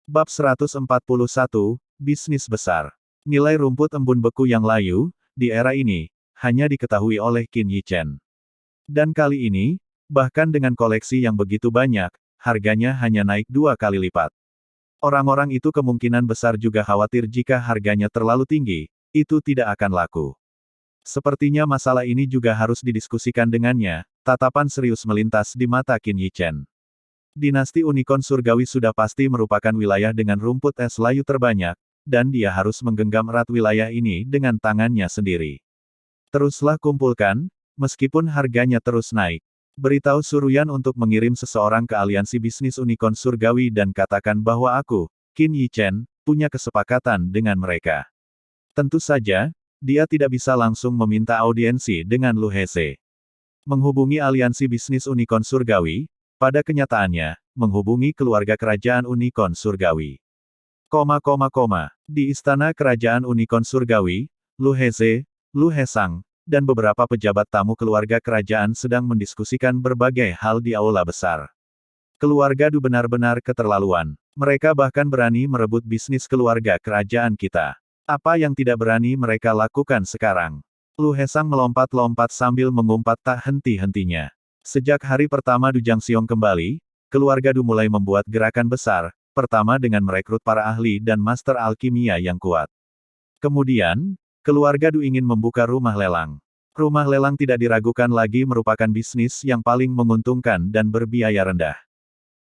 Bab 141, Bisnis Besar. Nilai rumput embun beku yang layu, di era ini, hanya diketahui oleh Qin Yichen. Dan kali ini, bahkan dengan koleksi yang begitu banyak, harganya hanya naik 2 kali lipat. Orang-orang itu kemungkinan besar juga khawatir jika harganya terlalu tinggi, itu tidak akan laku. Sepertinya masalah ini juga harus didiskusikan dengannya, tatapan serius melintas di mata Qin Yichen. Dinasti Unicorn Surgawi sudah pasti merupakan wilayah dengan rumput es layu terbanyak, dan dia harus menggenggam erat wilayah ini dengan tangannya sendiri. Teruslah kumpulkan, meskipun harganya terus naik. Beritahu Suruyan untuk mengirim seseorang ke aliansi bisnis Unicorn Surgawi dan katakan bahwa aku, Qin Yichen, punya kesepakatan dengan mereka. Tentu saja, dia tidak bisa langsung meminta audiensi dengan Lu Heze. Menghubungi aliansi bisnis Unicorn Surgawi, pada kenyataannya, menghubungi keluarga kerajaan Unicorn Surgawi. Di istana kerajaan Unicorn Surgawi, Lu Heze, Lu Hesang, dan beberapa pejabat tamu keluarga kerajaan sedang mendiskusikan berbagai hal di aula besar. Keluarga Du benar-benar keterlaluan. Mereka bahkan berani merebut bisnis keluarga kerajaan kita. Apa yang tidak berani mereka lakukan sekarang? Lu Hesang melompat-lompat sambil mengumpat tak henti-hentinya. Sejak hari pertama Du Jiangxiong kembali, keluarga Du mulai membuat gerakan besar, pertama dengan merekrut para ahli dan master alkimia yang kuat. Kemudian, keluarga Du ingin membuka rumah lelang. Rumah lelang tidak diragukan lagi merupakan bisnis yang paling menguntungkan dan berbiaya rendah.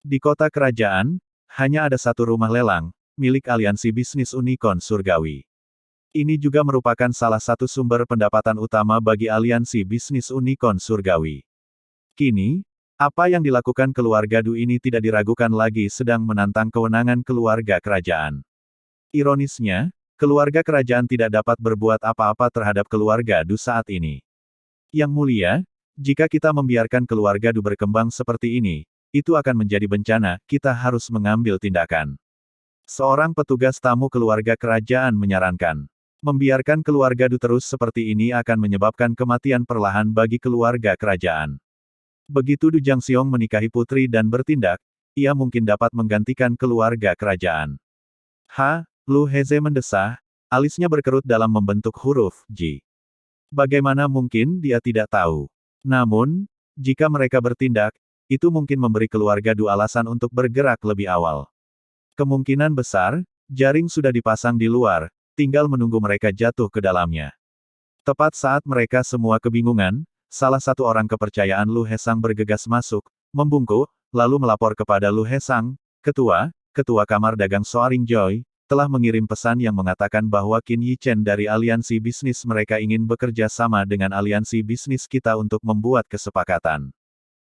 Di kota kerajaan, hanya ada satu rumah lelang, milik aliansi bisnis Unicorn Surgawi. Ini juga merupakan salah satu sumber pendapatan utama bagi aliansi bisnis Unicorn Surgawi. Kini, apa yang dilakukan keluarga Du ini tidak diragukan lagi sedang menantang kewenangan keluarga kerajaan. Ironisnya, keluarga kerajaan tidak dapat berbuat apa-apa terhadap keluarga Du saat ini. Yang mulia, jika kita membiarkan keluarga Du berkembang seperti ini, itu akan menjadi bencana, kita harus mengambil tindakan. Seorang petugas tamu keluarga kerajaan menyarankan. Membiarkan keluarga Du terus seperti ini akan menyebabkan kematian perlahan bagi keluarga kerajaan. Begitu Du Jiangxiong menikahi putri dan bertindak, ia mungkin dapat menggantikan keluarga kerajaan. Lu Heze mendesah, alisnya berkerut dalam membentuk huruf J. Bagaimana mungkin dia tidak tahu? Namun, jika mereka bertindak, itu mungkin memberi keluarga Du alasan untuk bergerak lebih awal. Kemungkinan besar, jaring sudah dipasang di luar, tinggal menunggu mereka jatuh ke dalamnya. Tepat saat mereka semua kebingungan, salah satu orang kepercayaan Lu Hesang bergegas masuk, membungkuk, lalu melapor kepada Lu Hesang, Ketua Kamar Dagang Soaring Joy, telah mengirim pesan yang mengatakan bahwa Qin Yichen dari aliansi bisnis mereka ingin bekerja sama dengan aliansi bisnis kita untuk membuat kesepakatan.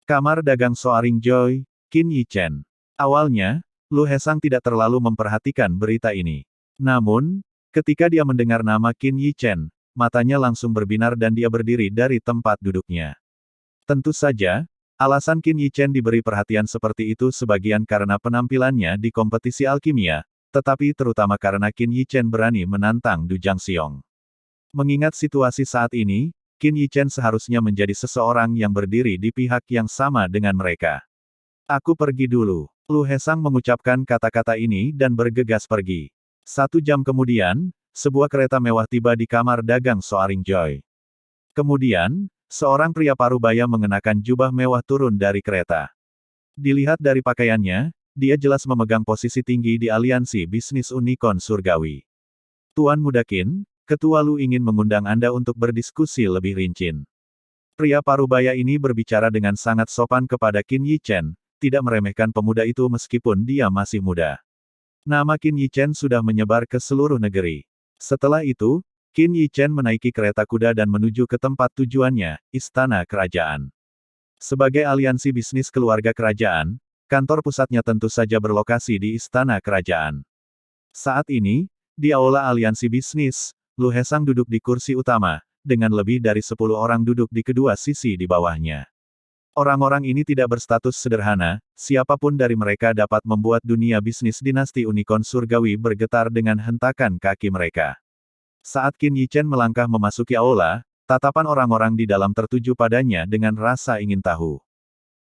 Kamar Dagang Soaring Joy, Qin Yichen. Awalnya, Lu Hesang tidak terlalu memperhatikan berita ini. Namun, ketika dia mendengar nama Qin Yichen, matanya langsung berbinar dan dia berdiri dari tempat duduknya. Tentu saja, alasan Qin Yichen diberi perhatian seperti itu sebagian karena penampilannya di kompetisi alkimia, tetapi terutama karena Qin Yichen berani menantang Du Jiangxiong. Mengingat situasi saat ini, Qin Yichen seharusnya menjadi seseorang yang berdiri di pihak yang sama dengan mereka. Aku pergi dulu. Lu Hesang mengucapkan kata-kata ini dan bergegas pergi. 1 jam kemudian, sebuah kereta mewah tiba di kamar dagang Soaring Joy. Kemudian, seorang pria parubaya mengenakan jubah mewah turun dari kereta. Dilihat dari pakaiannya, dia jelas memegang posisi tinggi di aliansi bisnis Unicorn Surgawi. Tuan Muda Qin, Ketua Lu ingin mengundang Anda untuk berdiskusi lebih rinci. Pria parubaya ini berbicara dengan sangat sopan kepada Qin Yichen, tidak meremehkan pemuda itu meskipun dia masih muda. Nama Qin Yichen sudah menyebar ke seluruh negeri. Setelah itu, Qin Yichen menaiki kereta kuda dan menuju ke tempat tujuannya, istana kerajaan. Sebagai aliansi bisnis keluarga kerajaan, kantor pusatnya tentu saja berlokasi di istana kerajaan. Saat ini, di aula aliansi bisnis, Lu Hesang duduk di kursi utama, dengan lebih dari 10 orang duduk di kedua sisi di bawahnya. Orang-orang ini tidak berstatus sederhana, siapapun dari mereka dapat membuat dunia bisnis dinasti Unicorn Surgawi bergetar dengan hentakan kaki mereka. Saat Qin Yichen melangkah memasuki aula, tatapan orang-orang di dalam tertuju padanya dengan rasa ingin tahu.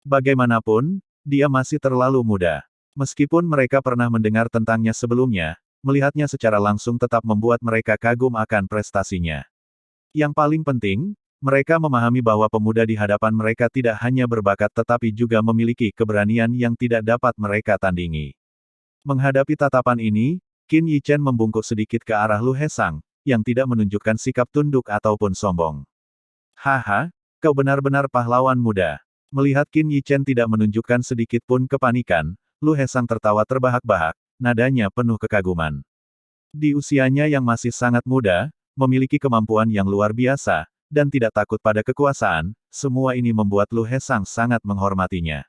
Bagaimanapun, dia masih terlalu muda. Meskipun mereka pernah mendengar tentangnya sebelumnya, melihatnya secara langsung tetap membuat mereka kagum akan prestasinya. Yang paling penting, mereka memahami bahwa pemuda di hadapan mereka tidak hanya berbakat tetapi juga memiliki keberanian yang tidak dapat mereka tandingi. Menghadapi tatapan ini, Qin Yichen membungkuk sedikit ke arah Lu Hesang, yang tidak menunjukkan sikap tunduk ataupun sombong. Haha, kau benar-benar pahlawan muda. Melihat Qin Yichen tidak menunjukkan sedikit pun kepanikan, Lu Hesang tertawa terbahak-bahak, nadanya penuh kekaguman. Di usianya yang masih sangat muda, memiliki kemampuan yang luar biasa, dan tidak takut pada kekuasaan, semua ini membuat Lu Hesang sangat menghormatinya.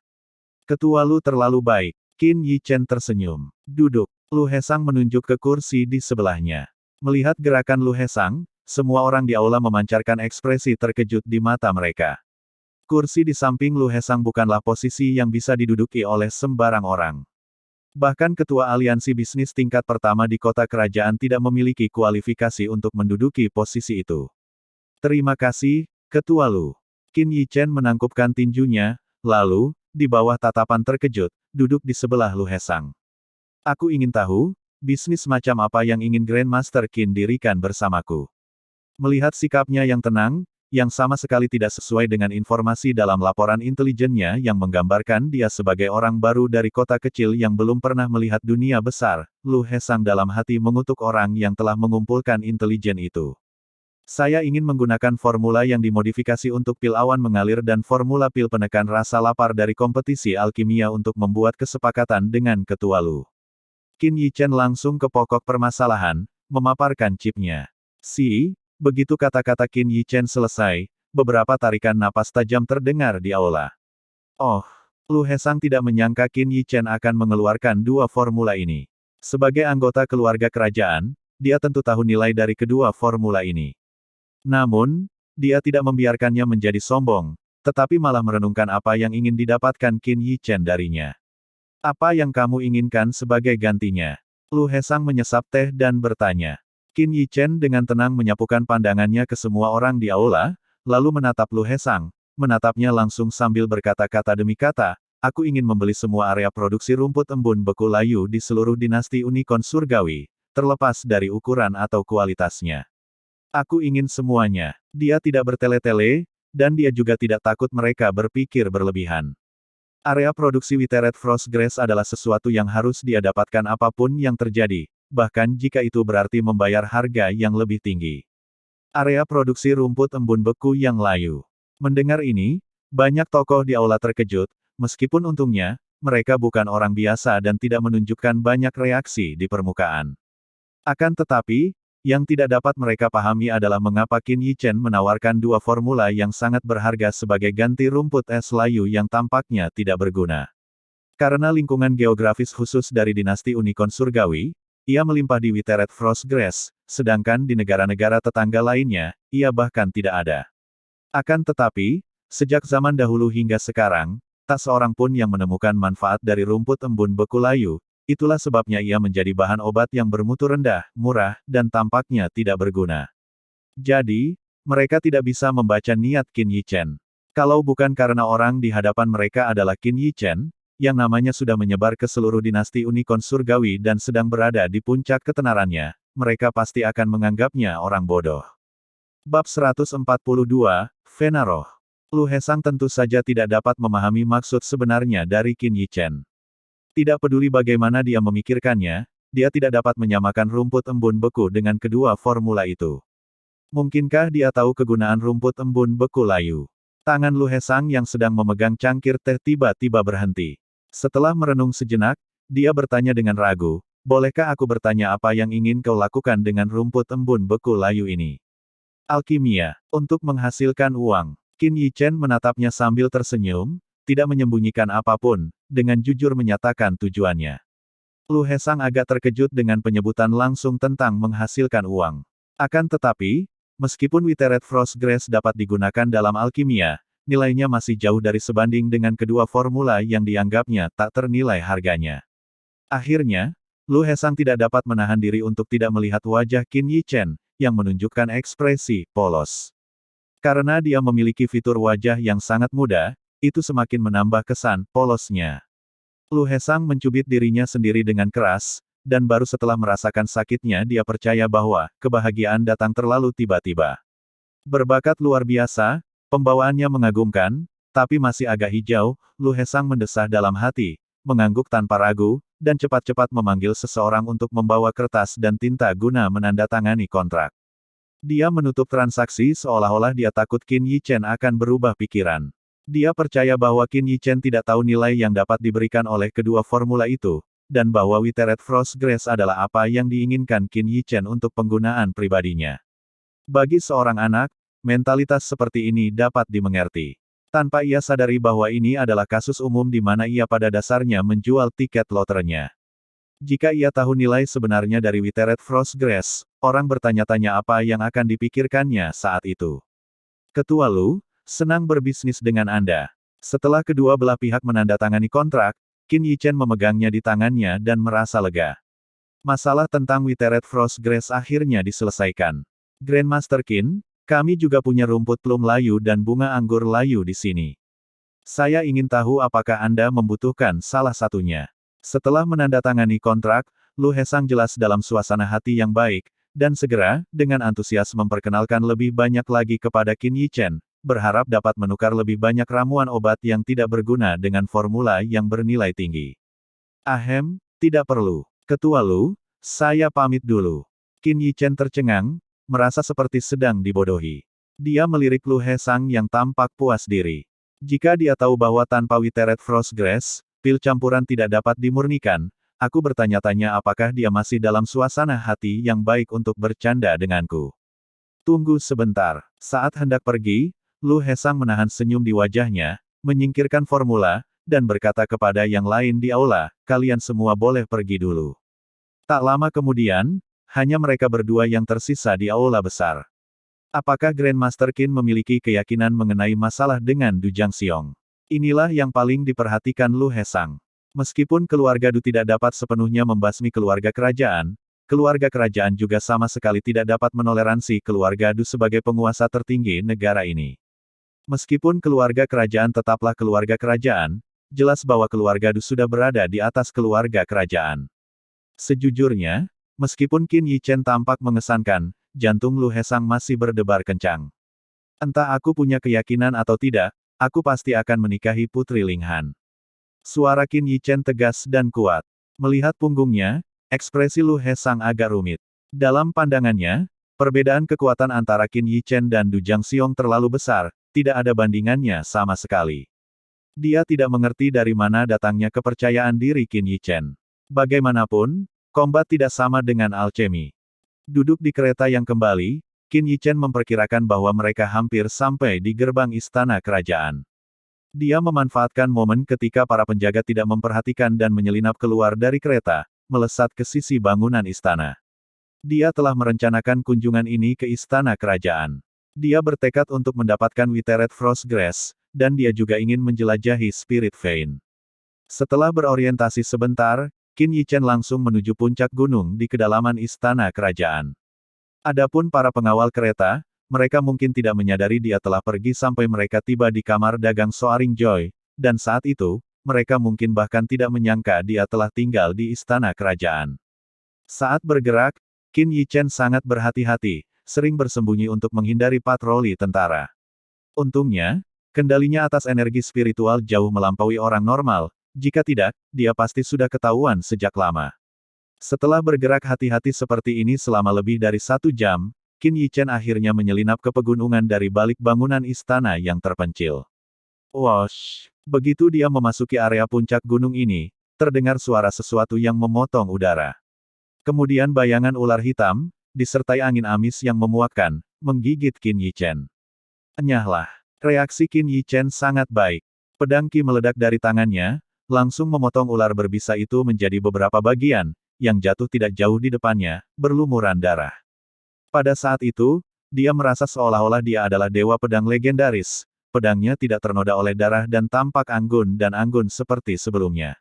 Ketua Lu terlalu baik. Qin Yichen tersenyum. Duduk. Lu Hesang menunjuk ke kursi di sebelahnya. Melihat gerakan Lu Hesang, semua orang di aula memancarkan ekspresi terkejut di mata mereka. Kursi di samping Lu Hesang bukanlah posisi yang bisa diduduki oleh sembarang orang. Bahkan ketua aliansi bisnis tingkat pertama di kota kerajaan tidak memiliki kualifikasi untuk menduduki posisi itu. Terima kasih, Ketua Lu. Qin Yichen menangkupkan tinjunya, lalu, di bawah tatapan terkejut, duduk di sebelah Lu Hesang. Aku ingin tahu, bisnis macam apa yang ingin Grandmaster Qin dirikan bersamaku. Melihat sikapnya yang tenang, yang sama sekali tidak sesuai dengan informasi dalam laporan intelijennya yang menggambarkan dia sebagai orang baru dari kota kecil yang belum pernah melihat dunia besar, Lu Hesang dalam hati mengutuk orang yang telah mengumpulkan intelijen itu. Saya ingin menggunakan formula yang dimodifikasi untuk pil awan mengalir dan formula pil penekan rasa lapar dari kompetisi alkimia untuk membuat kesepakatan dengan Ketua Lu. Qin Yichen langsung ke pokok permasalahan, memaparkan chipnya. Begitu kata-kata Qin Yichen selesai, beberapa tarikan napas tajam terdengar di aula. Oh, Lu Hesang tidak menyangka Qin Yichen akan mengeluarkan dua formula ini. Sebagai anggota keluarga kerajaan, dia tentu tahu nilai dari kedua formula ini. Namun, dia tidak membiarkannya menjadi sombong, tetapi malah merenungkan apa yang ingin didapatkan Qin Yichen darinya. Apa yang kamu inginkan sebagai gantinya? Lu Hesang menyesap teh dan bertanya. Qin Yichen dengan tenang menyapukan pandangannya ke semua orang di aula, lalu menatap Lu Hesang, menatapnya langsung sambil berkata-kata demi kata, aku ingin membeli semua area produksi rumput embun beku layu di seluruh dinasti Unicorn Surgawi, terlepas dari ukuran atau kualitasnya. Aku ingin semuanya. Dia tidak bertele-tele, dan dia juga tidak takut mereka berpikir berlebihan. Area produksi Withered Frostgrass adalah sesuatu yang harus dia dapatkan apapun yang terjadi, bahkan jika itu berarti membayar harga yang lebih tinggi. Area produksi rumput embun beku yang layu. Mendengar ini, banyak tokoh di aula terkejut, meskipun untungnya, mereka bukan orang biasa dan tidak menunjukkan banyak reaksi di permukaan. Akan tetapi, yang tidak dapat mereka pahami adalah mengapa Qin Yichen menawarkan dua formula yang sangat berharga sebagai ganti rumput es layu yang tampaknya tidak berguna. Karena lingkungan geografis khusus dari dinasti Unicorn Surgawi, ia melimpah di Withered Frostgrass, sedangkan di negara-negara tetangga lainnya, ia bahkan tidak ada. Akan tetapi, sejak zaman dahulu hingga sekarang, tak seorang pun yang menemukan manfaat dari rumput embun beku layu, itulah sebabnya ia menjadi bahan obat yang bermutu rendah, murah, dan tampaknya tidak berguna. Jadi, mereka tidak bisa membaca niat Qin Yichen. Kalau bukan karena orang di hadapan mereka adalah Qin Yichen, yang namanya sudah menyebar ke seluruh dinasti Unicorn Surgawi dan sedang berada di puncak ketenarannya, mereka pasti akan menganggapnya orang bodoh. Bab 142, Venaroh. Lu Hesang tentu saja tidak dapat memahami maksud sebenarnya dari Qin Yichen. Tidak peduli bagaimana dia memikirkannya, dia tidak dapat menyamakan rumput embun beku dengan kedua formula itu. Mungkinkah dia tahu kegunaan rumput embun beku layu? Tangan Lu Hesang yang sedang memegang cangkir teh tiba-tiba berhenti. Setelah merenung sejenak, dia bertanya dengan ragu, bolehkah aku bertanya apa yang ingin kau lakukan dengan rumput embun beku layu ini? Alkimia, untuk menghasilkan uang. Qin Yichen menatapnya sambil tersenyum, tidak menyembunyikan apapun, dengan jujur menyatakan tujuannya. Lu Hesang agak terkejut dengan penyebutan langsung tentang menghasilkan uang. Akan tetapi, meskipun Withered Frostgrass dapat digunakan dalam alkimia, nilainya masih jauh dari sebanding dengan kedua formula yang dianggapnya tak ternilai harganya. Akhirnya, Lu Hesang tidak dapat menahan diri untuk tidak melihat wajah Qin Yichen, yang menunjukkan ekspresi polos. Karena dia memiliki fitur wajah yang sangat muda, itu semakin menambah kesan polosnya. Lu Hesang mencubit dirinya sendiri dengan keras, dan baru setelah merasakan sakitnya dia percaya bahwa kebahagiaan datang terlalu tiba-tiba. Berbakat luar biasa, pembawaannya mengagumkan, tapi masih agak hijau, Lu Hesang mendesah dalam hati, mengangguk tanpa ragu, dan cepat-cepat memanggil seseorang untuk membawa kertas dan tinta guna menandatangani kontrak. Dia menutup transaksi seolah-olah dia takut Qin Yichen akan berubah pikiran. Dia percaya bahwa Qin Yichen tidak tahu nilai yang dapat diberikan oleh kedua formula itu, dan bahwa Withered Frost Grace adalah apa yang diinginkan Qin Yichen untuk penggunaan pribadinya. Bagi seorang anak, mentalitas seperti ini dapat dimengerti. Tanpa ia sadari bahwa ini adalah kasus umum di mana ia pada dasarnya menjual tiket loternya. Jika ia tahu nilai sebenarnya dari Withered Frost Grace, orang bertanya-tanya apa yang akan dipikirkannya saat itu. Ketua Lu, senang berbisnis dengan Anda. Setelah kedua belah pihak menandatangani kontrak, Qin Yichen memegangnya di tangannya dan merasa lega. Masalah tentang Withered Frost Grace akhirnya diselesaikan. Grandmaster Qin, kami juga punya rumput plum layu dan bunga anggur layu di sini. Saya ingin tahu apakah Anda membutuhkan salah satunya. Setelah menandatangani kontrak, Lu Hesang jelas dalam suasana hati yang baik, dan segera, dengan antusias memperkenalkan lebih banyak lagi kepada Qin Yichen, berharap dapat menukar lebih banyak ramuan obat yang tidak berguna dengan formula yang bernilai tinggi. Ahem, tidak perlu. Ketua Lu, saya pamit dulu. Qin Yichen tercengang, merasa seperti sedang dibodohi. Dia melirik Lu Hesang yang tampak puas diri. Jika dia tahu bahwa tanpa Withered Frost Grace, pil campuran tidak dapat dimurnikan, aku bertanya-tanya apakah dia masih dalam suasana hati yang baik untuk bercanda denganku. Tunggu sebentar. Saat hendak pergi, Lu Hesang menahan senyum di wajahnya, menyingkirkan formula, dan berkata kepada yang lain di aula, kalian semua boleh pergi dulu. Tak lama kemudian, hanya mereka berdua yang tersisa di aula besar. Apakah Grandmaster Qin memiliki keyakinan mengenai masalah dengan Du Jiangxiong? Inilah yang paling diperhatikan Lu Hesang. Meskipun keluarga Du tidak dapat sepenuhnya membasmi keluarga kerajaan juga sama sekali tidak dapat menoleransi keluarga Du sebagai penguasa tertinggi negara ini. Meskipun keluarga kerajaan tetaplah keluarga kerajaan, jelas bahwa keluarga Du sudah berada di atas keluarga kerajaan. Sejujurnya, meskipun Qin Yichen tampak mengesankan, jantung Lu Hesang masih berdebar kencang. Entah aku punya keyakinan atau tidak, aku pasti akan menikahi Putri Ling Han. Suara Qin Yichen tegas dan kuat. Melihat punggungnya, ekspresi Lu Hesang agak rumit. Dalam pandangannya, perbedaan kekuatan antara Qin Yichen dan Du Jiangxiong terlalu besar, tidak ada bandingannya sama sekali. Dia tidak mengerti dari mana datangnya kepercayaan diri Qin Yichen. Bagaimanapun, kombat tidak sama dengan alchemy. Duduk di kereta yang kembali, Qin Yichen memperkirakan bahwa mereka hampir sampai di gerbang istana kerajaan. Dia memanfaatkan momen ketika para penjaga tidak memperhatikan dan menyelinap keluar dari kereta, melesat ke sisi bangunan istana. Dia telah merencanakan kunjungan ini ke istana kerajaan. Dia bertekad untuk mendapatkan Withered Frost Grace, dan dia juga ingin menjelajahi Spirit Vein. Setelah berorientasi sebentar, Qin Yichen langsung menuju puncak gunung di kedalaman istana kerajaan. Adapun para pengawal kereta, mereka mungkin tidak menyadari dia telah pergi sampai mereka tiba di kamar dagang Soaring Joy, dan saat itu, mereka mungkin bahkan tidak menyangka dia telah tinggal di istana kerajaan. Saat bergerak, Qin Yichen sangat berhati-hati, sering bersembunyi untuk menghindari patroli tentara. Untungnya, kendalinya atas energi spiritual jauh melampaui orang normal, jika tidak, dia pasti sudah ketahuan sejak lama. Setelah bergerak hati-hati seperti ini selama lebih dari 1 jam, Qin Yichen akhirnya menyelinap ke pegunungan dari balik bangunan istana yang terpencil. Wosh! Begitu dia memasuki area puncak gunung ini, terdengar suara sesuatu yang memotong udara. Kemudian bayangan ular hitam, disertai angin amis yang memuakkan, menggigit Qin Yichen. Enyahlah! Reaksi Qin Yichen sangat baik. Pedang Qi meledak dari tangannya, langsung memotong ular berbisa itu menjadi beberapa bagian, yang jatuh tidak jauh di depannya, berlumuran darah. Pada saat itu, dia merasa seolah-olah dia adalah dewa pedang legendaris, pedangnya tidak ternoda oleh darah dan tampak anggun dan anggun seperti sebelumnya.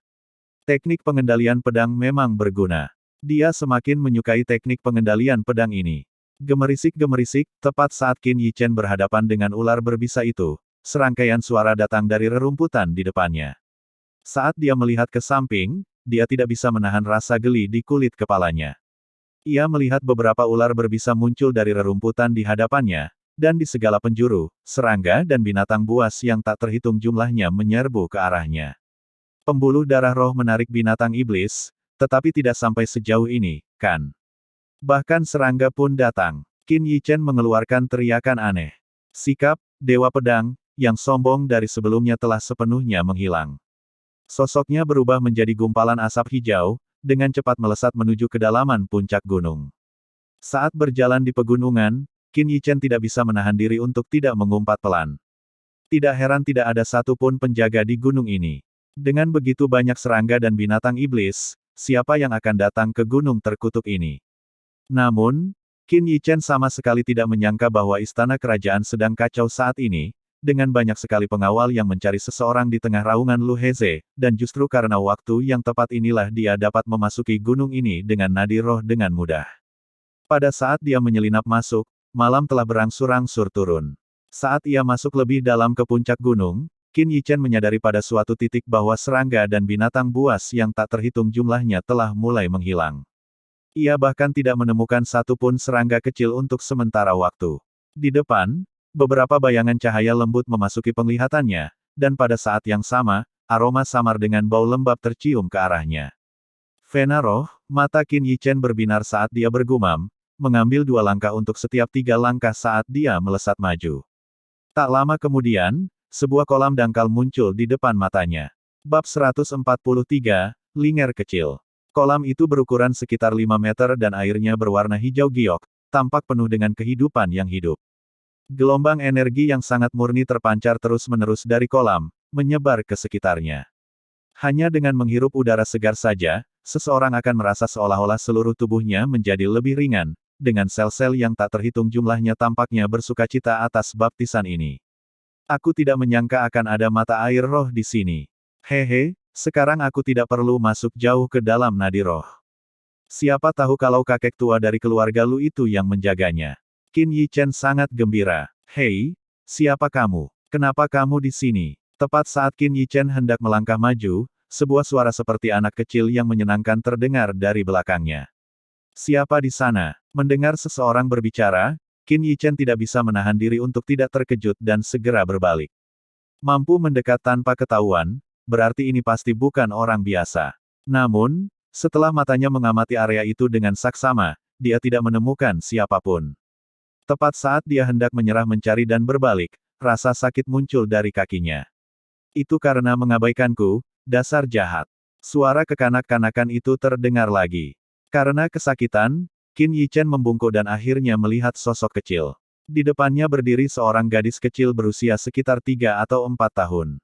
Teknik pengendalian pedang memang berguna. Dia semakin menyukai teknik pengendalian pedang ini. Gemerisik-gemerisik, tepat saat Qin Yichen berhadapan dengan ular berbisa itu, serangkaian suara datang dari rerumputan di depannya. Saat dia melihat ke samping, dia tidak bisa menahan rasa geli di kulit kepalanya. Ia melihat beberapa ular berbisa muncul dari rerumputan di hadapannya, dan di segala penjuru, serangga dan binatang buas yang tak terhitung jumlahnya menyerbu ke arahnya. Pembuluh darah roh menarik binatang iblis, tetapi tidak sampai sejauh ini, kan? Bahkan serangga pun datang. Qin Yichen mengeluarkan teriakan aneh. Sikap, Dewa Pedang, yang sombong dari sebelumnya telah sepenuhnya menghilang. Sosoknya berubah menjadi gumpalan asap hijau, dengan cepat melesat menuju kedalaman puncak gunung. Saat berjalan di pegunungan, Qin Yichen tidak bisa menahan diri untuk tidak mengumpat pelan. Tidak heran tidak ada satupun penjaga di gunung ini. Dengan begitu banyak serangga dan binatang iblis, siapa yang akan datang ke gunung terkutuk ini? Namun, Qin Yichen sama sekali tidak menyangka bahwa istana kerajaan sedang kacau saat ini, dengan banyak sekali pengawal yang mencari seseorang di tengah raungan Lu Heze, dan justru karena waktu yang tepat inilah dia dapat memasuki gunung ini dengan nadi roh dengan mudah. Pada saat dia menyelinap masuk, malam telah berangsur-angsur turun. Saat ia masuk lebih dalam ke puncak gunung, Qin Yichen menyadari pada suatu titik bahwa serangga dan binatang buas yang tak terhitung jumlahnya telah mulai menghilang. Ia bahkan tidak menemukan satupun serangga kecil untuk sementara waktu. Di depan, beberapa bayangan cahaya lembut memasuki penglihatannya, dan pada saat yang sama, aroma samar dengan bau lembab tercium ke arahnya. Vena roh, mata Qin Yichen berbinar saat dia bergumam, mengambil 2 langkah untuk setiap 3 langkah saat dia melesat maju. Tak lama kemudian, sebuah kolam dangkal muncul di depan matanya. Bab 143, Linger Kecil. Kolam itu berukuran sekitar 5 meter dan airnya berwarna hijau giok, tampak penuh dengan kehidupan yang hidup. Gelombang energi yang sangat murni terpancar terus-menerus dari kolam, menyebar ke sekitarnya. Hanya dengan menghirup udara segar saja, seseorang akan merasa seolah-olah seluruh tubuhnya menjadi lebih ringan, dengan sel-sel yang tak terhitung jumlahnya tampaknya bersukacita atas baptisan ini. Aku tidak menyangka akan ada mata air roh di sini. Hehe, sekarang aku tidak perlu masuk jauh ke dalam nadi roh. Siapa tahu kalau kakek tua dari keluarga Lu itu yang menjaganya. Qin Yichen sangat gembira. Hei, siapa kamu? Kenapa kamu di sini? Tepat saat Qin Yichen hendak melangkah maju, sebuah suara seperti anak kecil yang menyenangkan terdengar dari belakangnya. Siapa di sana? Mendengar seseorang berbicara, Qin Yichen tidak bisa menahan diri untuk tidak terkejut dan segera berbalik. Mampu mendekat tanpa ketahuan, berarti ini pasti bukan orang biasa. Namun, setelah matanya mengamati area itu dengan saksama, dia tidak menemukan siapapun. Tepat saat dia hendak menyerah mencari dan berbalik, rasa sakit muncul dari kakinya. Itu karena mengabaikanku, dasar jahat. Suara kekanak-kanakan itu terdengar lagi. Karena kesakitan, Qin Yichen membungkuk dan akhirnya melihat sosok kecil. Di depannya berdiri seorang gadis kecil berusia sekitar 3 atau 4 tahun.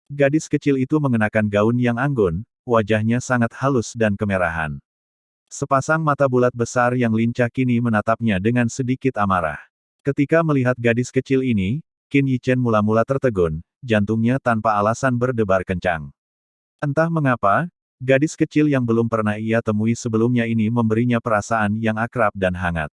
Gadis kecil itu mengenakan gaun yang anggun, wajahnya sangat halus dan kemerahan. Sepasang mata bulat besar yang lincah kini menatapnya dengan sedikit amarah. Ketika melihat gadis kecil ini, Qin Yichen mula-mula tertegun, jantungnya tanpa alasan berdebar kencang. Entah mengapa, gadis kecil yang belum pernah ia temui sebelumnya ini memberinya perasaan yang akrab dan hangat.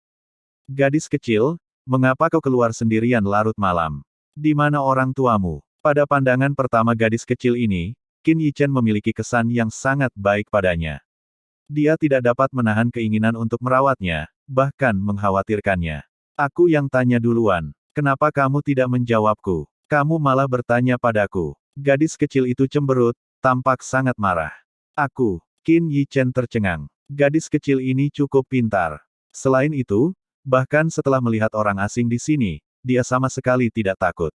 Gadis kecil, mengapa kau keluar sendirian larut malam? Di mana orang tuamu? Pada pandangan pertama gadis kecil ini, Qin Yichen memiliki kesan yang sangat baik padanya. Dia tidak dapat menahan keinginan untuk merawatnya, bahkan mengkhawatirkannya. Aku yang tanya duluan. Kenapa kamu tidak menjawabku? Kamu malah bertanya padaku. Gadis kecil itu cemberut, tampak sangat marah. Aku, Qin Yichen tercengang. Gadis kecil ini cukup pintar. Selain itu, bahkan setelah melihat orang asing di sini, dia sama sekali tidak takut.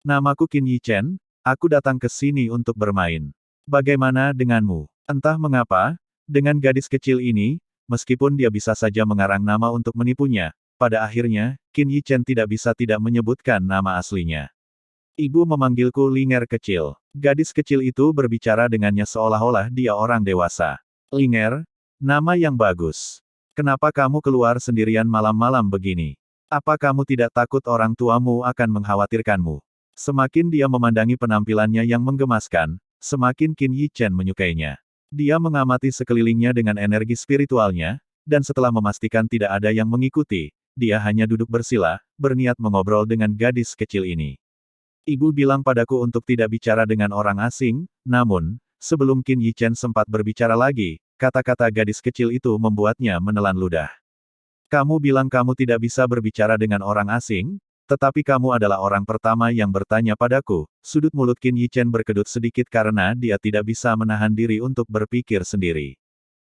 Namaku Qin Yichen, aku datang ke sini untuk bermain. Bagaimana denganmu? Entah mengapa, dengan gadis kecil ini, meskipun dia bisa saja mengarang nama untuk menipunya, pada akhirnya, Qin Yichen tidak bisa tidak menyebutkan nama aslinya. Ibu memanggilku Linger kecil. Gadis kecil itu berbicara dengannya seolah-olah dia orang dewasa. Linger, nama yang bagus. Kenapa kamu keluar sendirian malam-malam begini? Apa kamu tidak takut orang tuamu akan mengkhawatirkanmu? Semakin dia memandangi penampilannya yang menggemaskan, semakin Qin Yichen menyukainya. Dia mengamati sekelilingnya dengan energi spiritualnya, dan setelah memastikan tidak ada yang mengikuti, dia hanya duduk bersila, berniat mengobrol dengan gadis kecil ini. Ibu bilang padaku untuk tidak bicara dengan orang asing, namun, sebelum Qin Yichen sempat berbicara lagi, kata-kata gadis kecil itu membuatnya menelan ludah. Kamu bilang kamu tidak bisa berbicara dengan orang asing, tetapi kamu adalah orang pertama yang bertanya padaku. Sudut mulut Qin Yichen berkedut sedikit karena dia tidak bisa menahan diri untuk berpikir sendiri.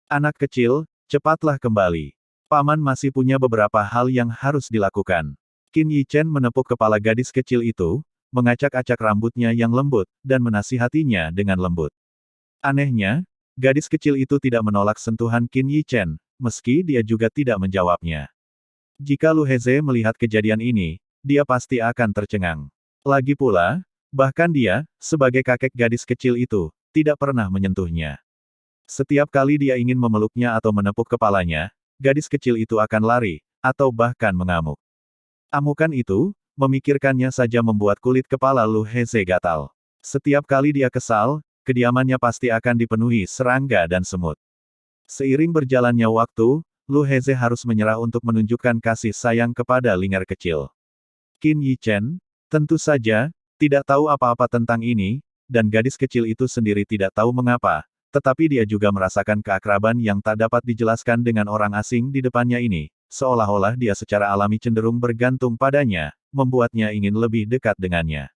Anak kecil, cepatlah kembali. Paman masih punya beberapa hal yang harus dilakukan. Qin Yichen menepuk kepala gadis kecil itu, mengacak-acak rambutnya yang lembut, dan menasihatinya dengan lembut. Anehnya, gadis kecil itu tidak menolak sentuhan Qin Yichen, meski dia juga tidak menjawabnya. Jika Lu Heze melihat kejadian ini, dia pasti akan tercengang. Lagi pula, bahkan dia, sebagai kakek gadis kecil itu, tidak pernah menyentuhnya. Setiap kali dia ingin memeluknya atau menepuk kepalanya, gadis kecil itu akan lari, atau bahkan mengamuk. Amukan itu, memikirkannya saja membuat kulit kepala Lu Heze gatal. Setiap kali dia kesal, kediamannya pasti akan dipenuhi serangga dan semut. Seiring berjalannya waktu, Lu Heze harus menyerah untuk menunjukkan kasih sayang kepada Ling'er kecil. Qin Yichen, tentu saja, tidak tahu apa-apa tentang ini, dan gadis kecil itu sendiri tidak tahu mengapa, tetapi dia juga merasakan keakraban yang tak dapat dijelaskan dengan orang asing di depannya ini, seolah-olah dia secara alami cenderung bergantung padanya, membuatnya ingin lebih dekat dengannya.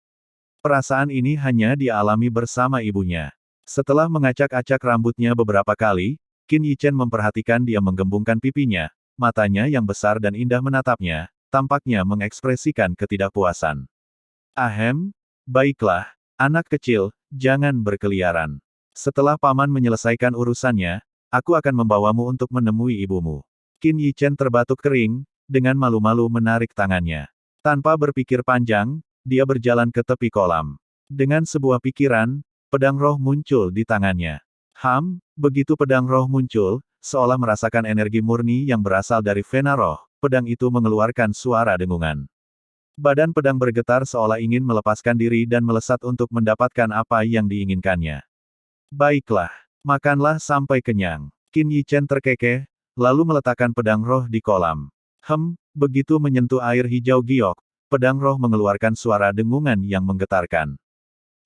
Perasaan ini hanya dia alami bersama ibunya. Setelah mengacak-acak rambutnya beberapa kali, Qin Yichen memperhatikan dia menggembungkan pipinya, matanya yang besar dan indah menatapnya, tampaknya mengekspresikan ketidakpuasan. Ahem, baiklah, anak kecil, jangan berkeliaran. Setelah paman menyelesaikan urusannya, aku akan membawamu untuk menemui ibumu. Qin Yichen terbatuk kering, dengan malu-malu menarik tangannya. Tanpa berpikir panjang, dia berjalan ke tepi kolam. Dengan sebuah pikiran, pedang roh muncul di tangannya. Begitu pedang roh muncul, seolah merasakan energi murni yang berasal dari vena roh, pedang itu mengeluarkan suara dengungan. Badan pedang bergetar seolah ingin melepaskan diri dan melesat untuk mendapatkan apa yang diinginkannya. Baiklah, makanlah sampai kenyang. Qin Yichen terkekeh, lalu meletakkan pedang roh di kolam. Begitu menyentuh air hijau giok, pedang roh mengeluarkan suara dengungan yang menggetarkan.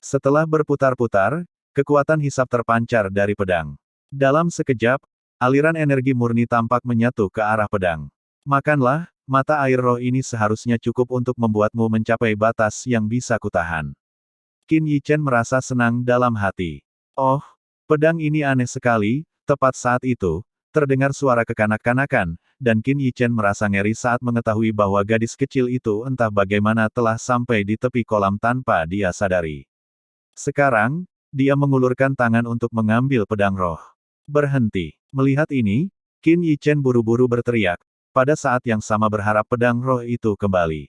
Setelah berputar-putar, kekuatan hisap terpancar dari pedang. Dalam sekejap, aliran energi murni tampak menyatu ke arah pedang. Makanlah, mata air roh ini seharusnya cukup untuk membuatmu mencapai batas yang bisa kutahan. Qin Yichen merasa senang dalam hati. Oh, pedang ini aneh sekali. Tepat saat itu, terdengar suara kekanak-kanakan, dan Qin Yichen merasa ngeri saat mengetahui bahwa gadis kecil itu entah bagaimana telah sampai di tepi kolam tanpa dia sadari. Sekarang, dia mengulurkan tangan untuk mengambil pedang roh. Berhenti. Melihat ini, Qin Yichen buru-buru berteriak, pada saat yang sama berharap pedang roh itu kembali.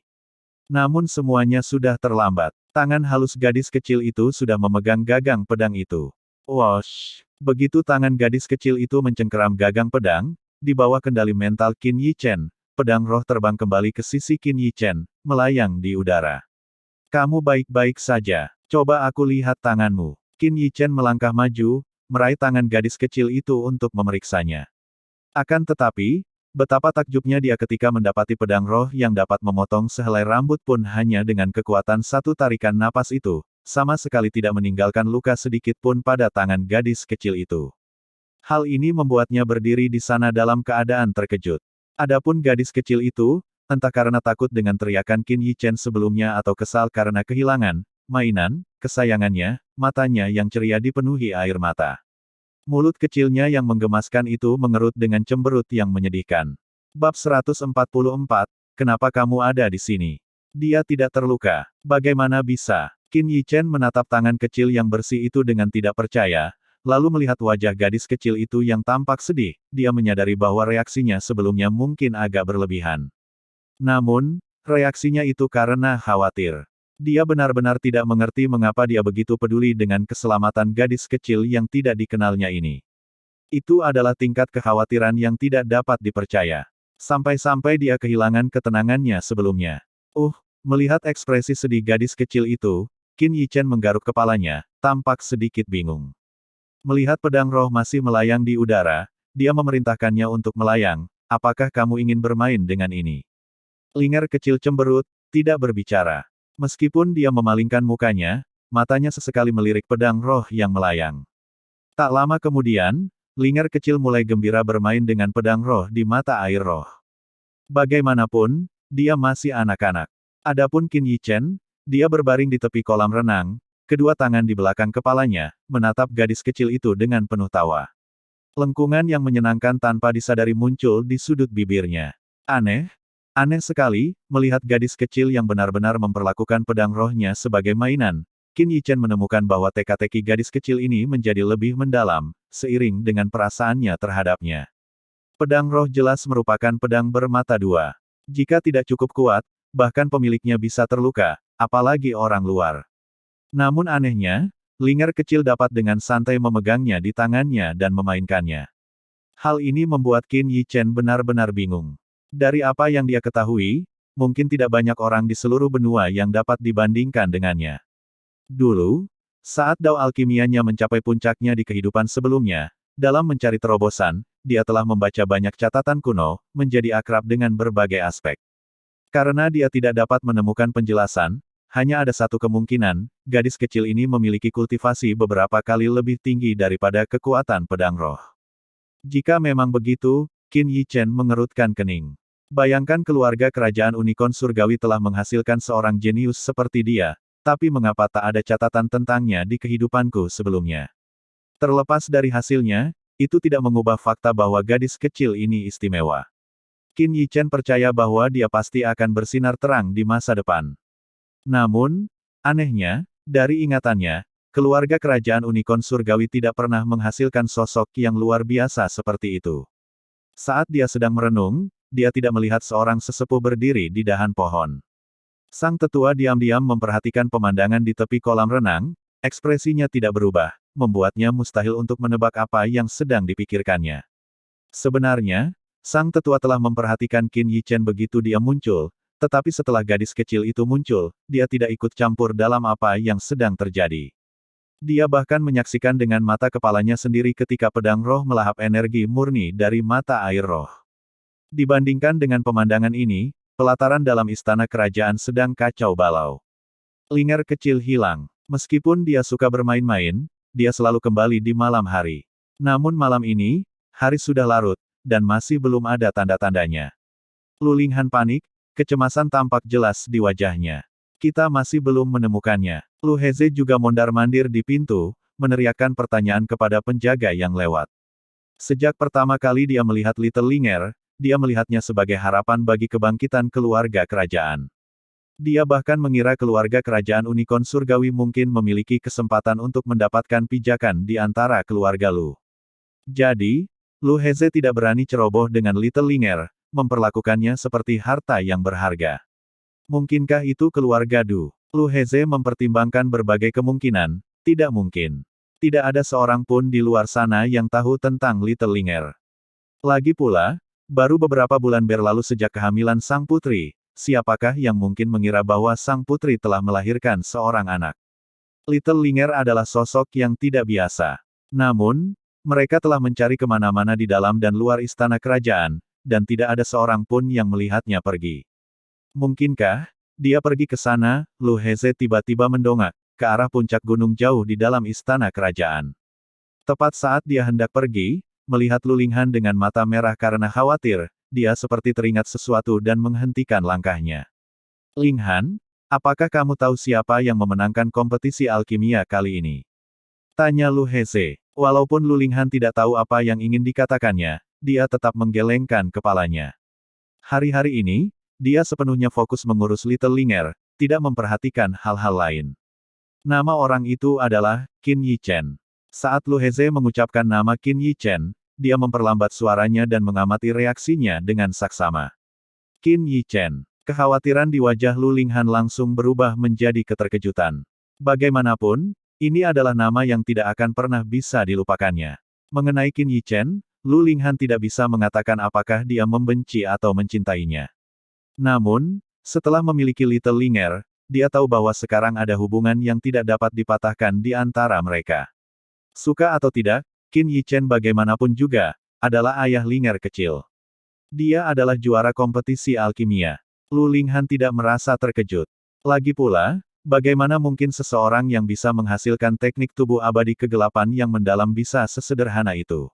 Namun semuanya sudah terlambat. Tangan halus gadis kecil itu sudah memegang gagang pedang itu. Wosh! Begitu tangan gadis kecil itu mencengkeram gagang pedang, di bawah kendali mental Qin Yichen, pedang roh terbang kembali ke sisi Qin Yichen, melayang di udara. Kamu baik-baik saja. Coba aku lihat tanganmu. Qin Yichen melangkah maju, meraih tangan gadis kecil itu untuk memeriksanya. Akan tetapi, betapa takjubnya dia ketika mendapati pedang roh yang dapat memotong sehelai rambut pun hanya dengan kekuatan satu tarikan napas itu, sama sekali tidak meninggalkan luka sedikit pun pada tangan gadis kecil itu. Hal ini membuatnya berdiri di sana dalam keadaan terkejut. Adapun gadis kecil itu, entah karena takut dengan teriakan Qin Yichen sebelumnya atau kesal karena kehilangan mainan kesayangannya, matanya yang ceria dipenuhi air mata. Mulut kecilnya yang menggemaskan itu mengerut dengan cemberut yang menyedihkan. Bab 144, kenapa kamu ada di sini? Dia tidak terluka. Bagaimana bisa? Qin Yichen menatap tangan kecil yang bersih itu dengan tidak percaya, lalu melihat wajah gadis kecil itu yang tampak sedih, dia menyadari bahwa reaksinya sebelumnya mungkin agak berlebihan. Namun, reaksinya itu karena khawatir. Dia benar-benar tidak mengerti mengapa dia begitu peduli dengan keselamatan gadis kecil yang tidak dikenalnya ini. Itu adalah tingkat kekhawatiran yang tidak dapat dipercaya. Sampai-sampai dia kehilangan ketenangannya sebelumnya. Melihat ekspresi sedih gadis kecil itu, Qin Yichen menggaruk kepalanya, tampak sedikit bingung. Melihat pedang roh masih melayang di udara, dia memerintahkannya untuk melayang. Apakah kamu ingin bermain dengan ini? Ling'er kecil cemberut, tidak berbicara. Meskipun dia memalingkan mukanya, matanya sesekali melirik pedang roh yang melayang. Tak lama kemudian, Linger kecil mulai gembira bermain dengan pedang roh di mata air roh. Bagaimanapun, dia masih anak-anak. Adapun Qin Yichen, dia berbaring di tepi kolam renang, kedua tangan di belakang kepalanya, menatap gadis kecil itu dengan penuh tawa. Lengkungan yang menyenangkan tanpa disadari muncul di sudut bibirnya. Aneh sekali, melihat gadis kecil yang benar-benar memperlakukan pedang rohnya sebagai mainan. Qin Yichen menemukan bahwa teka-teki gadis kecil ini menjadi lebih mendalam, seiring dengan perasaannya terhadapnya. Pedang roh jelas merupakan pedang bermata dua. Jika tidak cukup kuat, bahkan pemiliknya bisa terluka, apalagi orang luar. Namun anehnya, Linger kecil dapat dengan santai memegangnya di tangannya dan memainkannya. Hal ini membuat Qin Yichen benar-benar bingung. Dari apa yang dia ketahui, mungkin tidak banyak orang di seluruh benua yang dapat dibandingkan dengannya. Dulu, saat dao alkimianya mencapai puncaknya di kehidupan sebelumnya, dalam mencari terobosan, dia telah membaca banyak catatan kuno, menjadi akrab dengan berbagai aspek. Karena dia tidak dapat menemukan penjelasan, hanya ada satu kemungkinan, gadis kecil ini memiliki kultivasi beberapa kali lebih tinggi daripada kekuatan pedang roh. Jika memang begitu, Qin Yichen mengerutkan kening. Bayangkan keluarga kerajaan unicorn surgawi telah menghasilkan seorang jenius seperti dia, tapi mengapa tak ada catatan tentangnya di kehidupanku sebelumnya? Terlepas dari hasilnya, itu tidak mengubah fakta bahwa gadis kecil ini istimewa. Qin Yichen percaya bahwa dia pasti akan bersinar terang di masa depan. Namun, anehnya, dari ingatannya, keluarga kerajaan unicorn surgawi tidak pernah menghasilkan sosok yang luar biasa seperti itu. Saat dia sedang merenung, dia tidak melihat seorang sesepuh berdiri di dahan pohon. Sang tetua diam-diam memperhatikan pemandangan di tepi kolam renang, ekspresinya tidak berubah, membuatnya mustahil untuk menebak apa yang sedang dipikirkannya. Sebenarnya, sang tetua telah memperhatikan Qin Yichen begitu dia muncul, tetapi setelah gadis kecil itu muncul, dia tidak ikut campur dalam apa yang sedang terjadi. Dia bahkan menyaksikan dengan mata kepalanya sendiri ketika pedang roh melahap energi murni dari mata air roh. Dibandingkan dengan pemandangan ini, pelataran dalam istana kerajaan sedang kacau balau. Linger kecil hilang. Meskipun dia suka bermain-main, dia selalu kembali di malam hari. Namun malam ini, hari sudah larut, dan masih belum ada tanda-tandanya. Lu Linghan panik, kecemasan tampak jelas di wajahnya. Kita masih belum menemukannya. Lu Heze juga mondar-mandir di pintu, meneriakkan pertanyaan kepada penjaga yang lewat. Sejak pertama kali dia melihat Little Linger, dia melihatnya sebagai harapan bagi kebangkitan keluarga kerajaan. Dia bahkan mengira keluarga kerajaan unicorn surgawi mungkin memiliki kesempatan untuk mendapatkan pijakan di antara keluarga Lu. Jadi, Lu Heze tidak berani ceroboh dengan Little Linger, memperlakukannya seperti harta yang berharga. Mungkinkah itu keluarga Du? Lu Heze mempertimbangkan berbagai kemungkinan, tidak mungkin. Tidak ada seorang pun di luar sana yang tahu tentang Little Linger. Lagi pula, baru beberapa bulan berlalu sejak kehamilan sang putri, siapakah yang mungkin mengira bahwa sang putri telah melahirkan seorang anak? Little Linger adalah sosok yang tidak biasa. Namun, mereka telah mencari kemana-mana di dalam dan luar istana kerajaan, dan tidak ada seorang pun yang melihatnya pergi. Mungkinkah dia pergi ke sana? Lu Heze tiba-tiba mendongak ke arah puncak gunung jauh di dalam istana kerajaan. Tepat saat dia hendak pergi, melihat Lu Linghan dengan mata merah karena khawatir, dia seperti teringat sesuatu dan menghentikan langkahnya. Linghan, apakah kamu tahu siapa yang memenangkan kompetisi alkimia kali ini? Tanya Lu Heze. Walaupun Lu Linghan tidak tahu apa yang ingin dikatakannya, dia tetap menggelengkan kepalanya. Hari-hari ini, dia sepenuhnya fokus mengurus Little Linger, tidak memperhatikan hal-hal lain. Nama orang itu adalah Qin Yichen. Saat Lu Heze mengucapkan nama Qin Yichen, dia memperlambat suaranya dan mengamati reaksinya dengan saksama. Qin Yichen. Kekhawatiran di wajah Lu Linghan langsung berubah menjadi keterkejutan. Bagaimanapun, ini adalah nama yang tidak akan pernah bisa dilupakannya. Mengenai Qin Yichen, Lu Linghan tidak bisa mengatakan apakah dia membenci atau mencintainya. Namun, setelah memiliki Little Linger, dia tahu bahwa sekarang ada hubungan yang tidak dapat dipatahkan di antara mereka. Suka atau tidak, Qin Yichen bagaimanapun juga, adalah ayah Linger kecil. Dia adalah juara kompetisi alkimia. Lu Linghan tidak merasa terkejut. Lagi pula, bagaimana mungkin seseorang yang bisa menghasilkan teknik tubuh abadi kegelapan yang mendalam bisa sesederhana itu?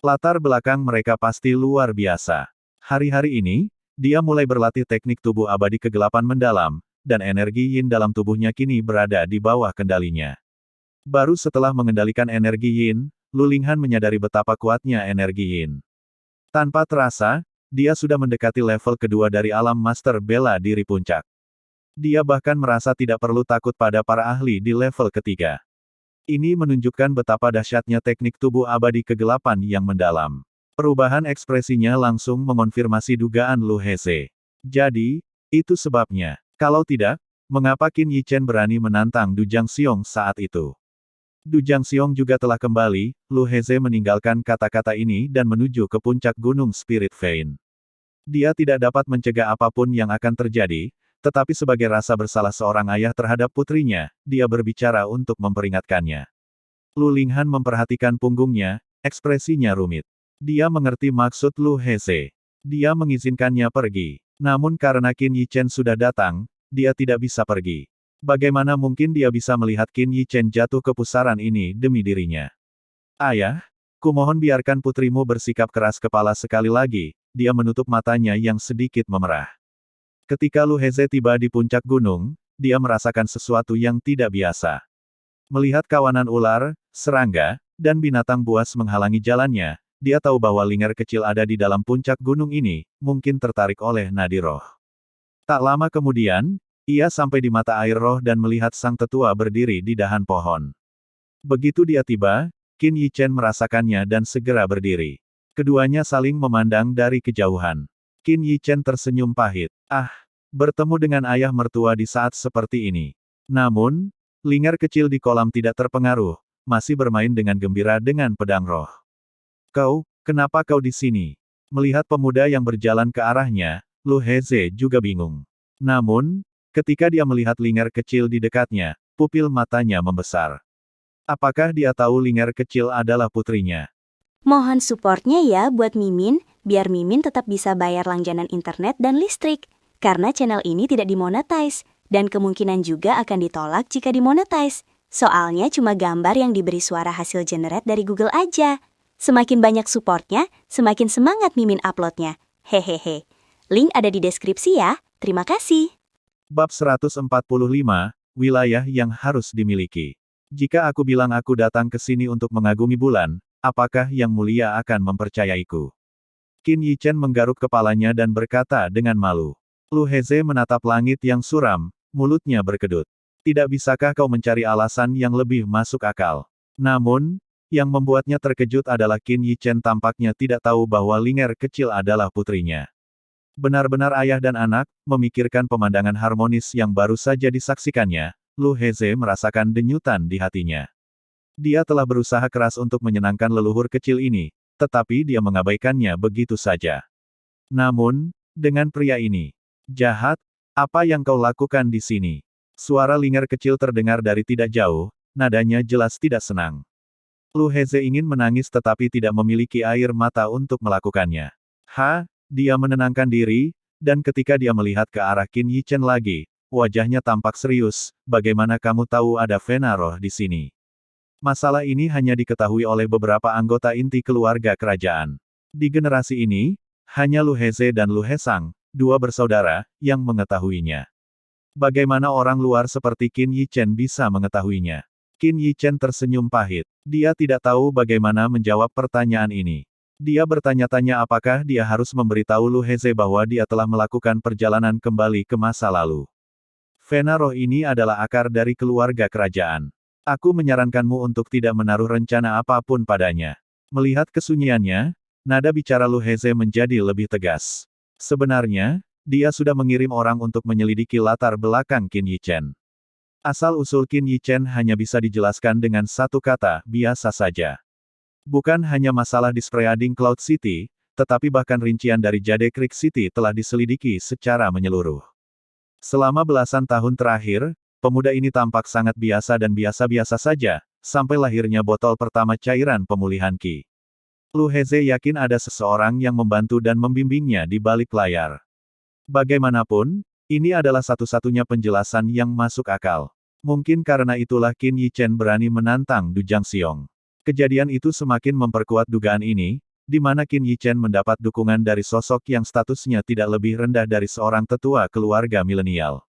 Latar belakang mereka pasti luar biasa. Hari-hari ini, dia mulai berlatih teknik tubuh abadi kegelapan mendalam, dan energi yin dalam tubuhnya kini berada di bawah kendalinya. Baru setelah mengendalikan energi yin, Lu Linghan menyadari betapa kuatnya energi yin. Tanpa terasa, dia sudah mendekati level kedua dari alam master bela diri puncak. Dia bahkan merasa tidak perlu takut pada para ahli di level ketiga. Ini menunjukkan betapa dahsyatnya teknik tubuh abadi kegelapan yang mendalam. Perubahan ekspresinya langsung mengonfirmasi dugaan Lu Heze. Jadi, itu sebabnya. Kalau tidak, mengapa Qin Yichen berani menantang Du Jiangxiong saat itu? Du Jiangxiong juga telah kembali, Lu Heze meninggalkan kata-kata ini dan menuju ke puncak gunung Spirit Vein. Dia tidak dapat mencegah apapun yang akan terjadi, tetapi sebagai rasa bersalah seorang ayah terhadap putrinya, dia berbicara untuk memperingatkannya. Lu Linghan memperhatikan punggungnya, ekspresinya rumit. Dia mengerti maksud Lu Heze. Dia mengizinkannya pergi. Namun karena Qin Yichen sudah datang, dia tidak bisa pergi. Bagaimana mungkin dia bisa melihat Qin Yichen jatuh ke pusaran ini demi dirinya? Ayah, kumohon biarkan putrimu bersikap keras kepala sekali lagi. Dia menutup matanya yang sedikit memerah. Ketika Lu Heze tiba di puncak gunung, dia merasakan sesuatu yang tidak biasa. Melihat kawanan ular, serangga, dan binatang buas menghalangi jalannya, dia tahu bahwa Linger kecil ada di dalam puncak gunung ini, mungkin tertarik oleh nadi roh. Tak lama kemudian, ia sampai di mata air roh dan melihat sang tetua berdiri di dahan pohon. Begitu dia tiba, Qin Yichen merasakannya dan segera berdiri. Keduanya saling memandang dari kejauhan. Qin Yichen tersenyum pahit. Bertemu dengan ayah mertua di saat seperti ini. Namun, Linger kecil di kolam tidak terpengaruh, masih bermain dengan gembira dengan pedang roh. Kenapa kau di sini? Melihat pemuda yang berjalan ke arahnya, Lu Heze juga bingung. Namun, ketika dia melihat Linger kecil di dekatnya, pupil matanya membesar. Apakah dia tahu Linger kecil adalah putrinya? Mohon supportnya ya buat Mimin, biar Mimin tetap bisa bayar langganan internet dan listrik. Karena channel ini tidak dimonetize, dan kemungkinan juga akan ditolak jika dimonetize. Soalnya cuma gambar yang diberi suara hasil generate dari Google aja. Semakin banyak supportnya, semakin semangat Mimin uploadnya. Hehehe. Link ada di deskripsi ya. Terima kasih. Bab 145, Wilayah yang harus dimiliki. Jika aku bilang aku datang ke sini untuk mengagumi bulan, apakah Yang Mulia akan mempercayaiku? Qin Yichen menggaruk kepalanya dan berkata dengan malu. Lu Heze menatap langit yang suram, mulutnya berkedut. Tidak bisakah kau mencari alasan yang lebih masuk akal? Namun, yang membuatnya terkejut adalah Qin Yichen tampaknya tidak tahu bahwa Linger kecil adalah putrinya. Benar-benar ayah dan anak, memikirkan pemandangan harmonis yang baru saja disaksikannya, Lu Heze merasakan denyutan di hatinya. Dia telah berusaha keras untuk menyenangkan leluhur kecil ini, tetapi dia mengabaikannya begitu saja. Namun, dengan pria ini, jahat, apa yang kau lakukan di sini? Suara Linger kecil terdengar dari tidak jauh, nadanya jelas tidak senang. Lu Heze ingin menangis tetapi tidak memiliki air mata untuk melakukannya. Dia menenangkan diri, dan ketika dia melihat ke arah Qin Yichen lagi, wajahnya tampak serius. Bagaimana kamu tahu ada Vena roh di sini? Masalah ini hanya diketahui oleh beberapa anggota inti keluarga kerajaan. Di generasi ini, hanya Lu Heze dan Lu Hesang, dua bersaudara, yang mengetahuinya. Bagaimana orang luar seperti Qin Yichen bisa mengetahuinya? Qin Yichen tersenyum pahit. Dia tidak tahu bagaimana menjawab pertanyaan ini. Dia bertanya-tanya apakah dia harus memberitahu Lu Heze bahwa dia telah melakukan perjalanan kembali ke masa lalu. Vena roh ini adalah akar dari keluarga kerajaan. Aku menyarankanmu untuk tidak menaruh rencana apapun padanya. Melihat kesunyiannya, nada bicara Lu Heze menjadi lebih tegas. Sebenarnya, dia sudah mengirim orang untuk menyelidiki latar belakang Qin Yichen. Asal-usul Qin Yichen hanya bisa dijelaskan dengan satu kata, biasa saja. Bukan hanya masalah di Spreading Cloud City, tetapi bahkan rincian dari Jade Creek City telah diselidiki secara menyeluruh. Selama belasan tahun terakhir, pemuda ini tampak sangat biasa dan biasa-biasa saja, sampai lahirnya botol pertama cairan pemulihan Qi. Lu Heze yakin ada seseorang yang membantu dan membimbingnya di balik layar. Bagaimanapun, Ini adalah satu-satunya penjelasan yang masuk akal. Mungkin karena itulah Qin Yichen berani menantang Du Jiangxiong. Kejadian itu semakin memperkuat dugaan ini, di mana Qin Yichen mendapat dukungan dari sosok yang statusnya tidak lebih rendah dari seorang tetua keluarga milenial.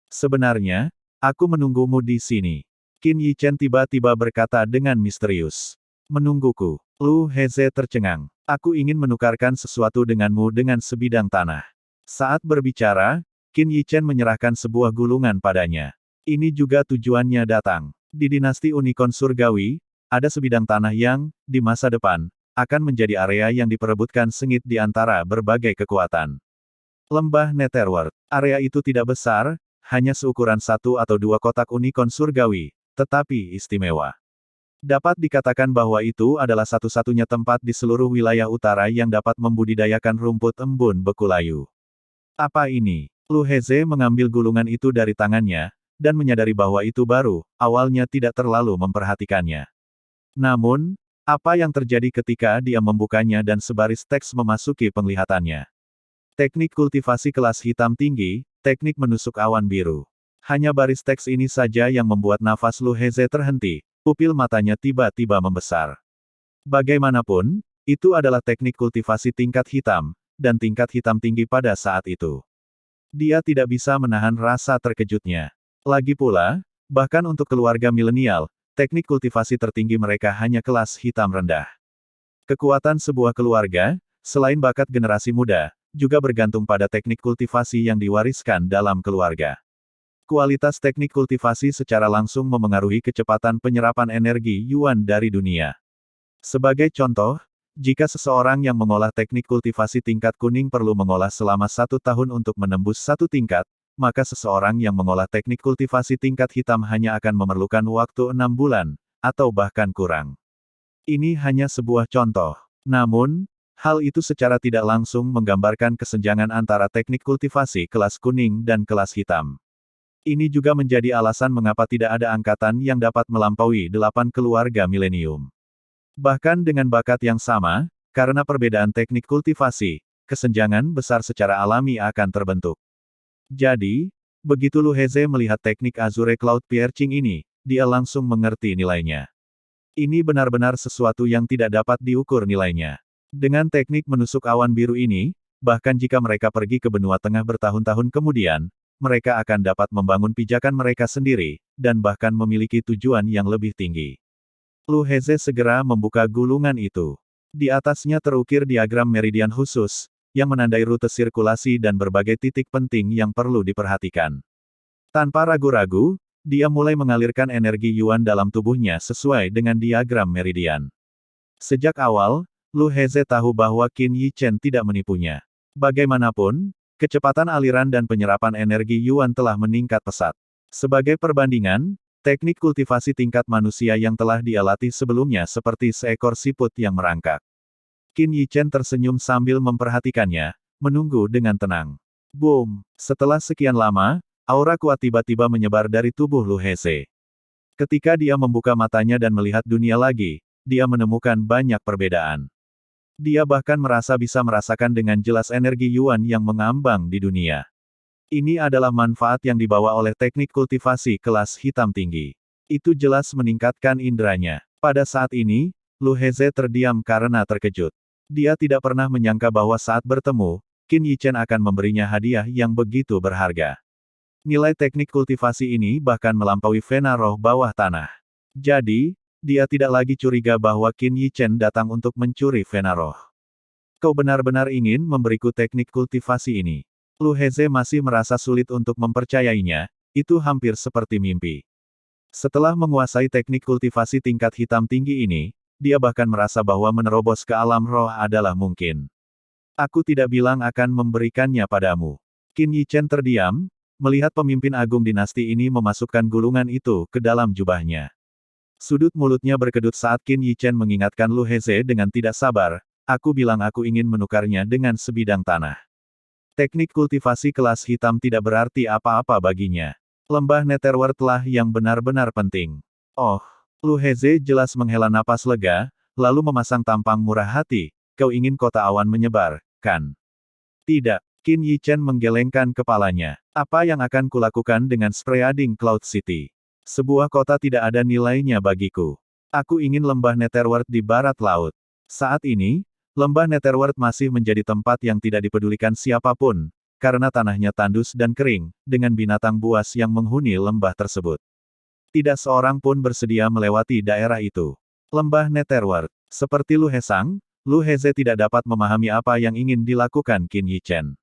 Sebenarnya, aku menunggumu di sini. Qin Yichen tiba-tiba berkata dengan misterius. Menungguku. Lu Heze tercengang. Aku ingin menukarkan sesuatu denganmu dengan sebidang tanah. Saat berbicara, Qin Yichen menyerahkan sebuah gulungan padanya. Ini juga tujuannya datang. Di dinasti Unicorn Surgawi, ada sebidang tanah yang, di masa depan, akan menjadi area yang diperebutkan sengit di antara berbagai kekuatan. Lembah Netherworld. Area itu tidak besar, hanya seukuran 1 atau 2 kotak Unicorn Surgawi, tetapi istimewa. Dapat dikatakan bahwa itu adalah satu-satunya tempat di seluruh wilayah utara yang dapat membudidayakan rumput embun beku layu. Apa ini? Lu Heze mengambil gulungan itu dari tangannya, dan menyadari bahwa itu baru, awalnya tidak terlalu memperhatikannya. Namun, apa yang terjadi ketika dia membukanya dan sebaris teks memasuki penglihatannya? Teknik kultivasi kelas hitam tinggi, teknik menusuk awan biru. Hanya baris teks ini saja yang membuat nafas Lu Heze terhenti, pupil matanya tiba-tiba membesar. Bagaimanapun, itu adalah teknik kultivasi tingkat hitam, dan tingkat hitam tinggi pada saat itu. Dia tidak bisa menahan rasa terkejutnya. Lagi pula, bahkan untuk keluarga milenial, teknik kultivasi tertinggi mereka hanya kelas hitam rendah. Kekuatan sebuah keluarga, selain bakat generasi muda, juga bergantung pada teknik kultivasi yang diwariskan dalam keluarga. Kualitas teknik kultivasi secara langsung memengaruhi kecepatan penyerapan energi Yuan dari dunia. Sebagai contoh, jika seseorang yang mengolah teknik kultivasi tingkat kuning perlu mengolah selama 1 tahun untuk menembus 1 tingkat, maka seseorang yang mengolah teknik kultivasi tingkat hitam hanya akan memerlukan waktu 6 bulan, atau bahkan kurang. Ini hanya sebuah contoh. Namun, hal itu secara tidak langsung menggambarkan kesenjangan antara teknik kultivasi kelas kuning dan kelas hitam. Ini juga menjadi alasan mengapa tidak ada angkatan yang dapat melampaui 8 keluarga milenium. Bahkan dengan bakat yang sama, karena perbedaan teknik kultivasi, kesenjangan besar secara alami akan terbentuk. Jadi, begitu Lu Heze melihat teknik Azure Cloud Piercing ini, dia langsung mengerti nilainya. Ini benar-benar sesuatu yang tidak dapat diukur nilainya. Dengan teknik menusuk awan biru ini, bahkan jika mereka pergi ke benua tengah bertahun-tahun kemudian, mereka akan dapat membangun pijakan mereka sendiri, dan bahkan memiliki tujuan yang lebih tinggi. Lu Heze segera membuka gulungan itu. Di atasnya terukir diagram meridian khusus, yang menandai rute sirkulasi dan berbagai titik penting yang perlu diperhatikan. Tanpa ragu-ragu, dia mulai mengalirkan energi Yuan dalam tubuhnya sesuai dengan diagram meridian. Sejak awal, Lu Heze tahu bahwa Qin Yichen tidak menipunya. Bagaimanapun, kecepatan aliran dan penyerapan energi Yuan telah meningkat pesat. Sebagai perbandingan, teknik kultivasi tingkat manusia yang telah dia latih sebelumnya seperti seekor siput yang merangkak. Qin Yichen tersenyum sambil memperhatikannya, menunggu dengan tenang. Boom! Setelah sekian lama, aura kuat tiba-tiba menyebar dari tubuh Lu Heze. Ketika dia membuka matanya dan melihat dunia lagi, dia menemukan banyak perbedaan. Dia bahkan merasa bisa merasakan dengan jelas energi Yuan yang mengambang di dunia. Ini adalah manfaat yang dibawa oleh teknik kultivasi kelas hitam tinggi. Itu jelas meningkatkan inderanya. Pada saat ini, Lu Heze terdiam karena terkejut. Dia tidak pernah menyangka bahwa saat bertemu, Qin Yichen akan memberinya hadiah yang begitu berharga. Nilai teknik kultivasi ini bahkan melampaui vena roh bawah tanah. Jadi, dia tidak lagi curiga bahwa Qin Yichen datang untuk mencuri vena roh. Kau benar-benar ingin memberiku teknik kultivasi ini. Lu Heze masih merasa sulit untuk mempercayainya, itu hampir seperti mimpi. Setelah menguasai teknik kultivasi tingkat hitam tinggi ini, dia bahkan merasa bahwa menerobos ke alam roh adalah mungkin. Aku tidak bilang akan memberikannya padamu. Qin Yichen terdiam, melihat pemimpin agung dinasti ini memasukkan gulungan itu ke dalam jubahnya. Sudut mulutnya berkedut saat Qin Yichen mengingatkan Lu Heze dengan tidak sabar, aku bilang aku ingin menukarnya dengan sebidang tanah. Teknik kultivasi kelas hitam tidak berarti apa-apa baginya. Lembah Netherworld lah yang benar-benar penting. Oh, Lu Heze jelas menghela napas lega, lalu memasang tampang murah hati, kau ingin kota awan menyebar, kan? Tidak, Qin Yichen menggelengkan kepalanya. Apa yang akan kulakukan dengan Spreading Cloud City? Sebuah kota tidak ada nilainya bagiku. Aku ingin lembah Netherworld di barat laut. Saat ini, lembah Netherworld masih menjadi tempat yang tidak dipedulikan siapapun, karena tanahnya tandus dan kering, dengan binatang buas yang menghuni lembah tersebut. Tidak seorang pun bersedia melewati daerah itu. Lembah Netherworld. Seperti Lu Hesang, Lu Heze tidak dapat memahami apa yang ingin dilakukan Qin Yichen.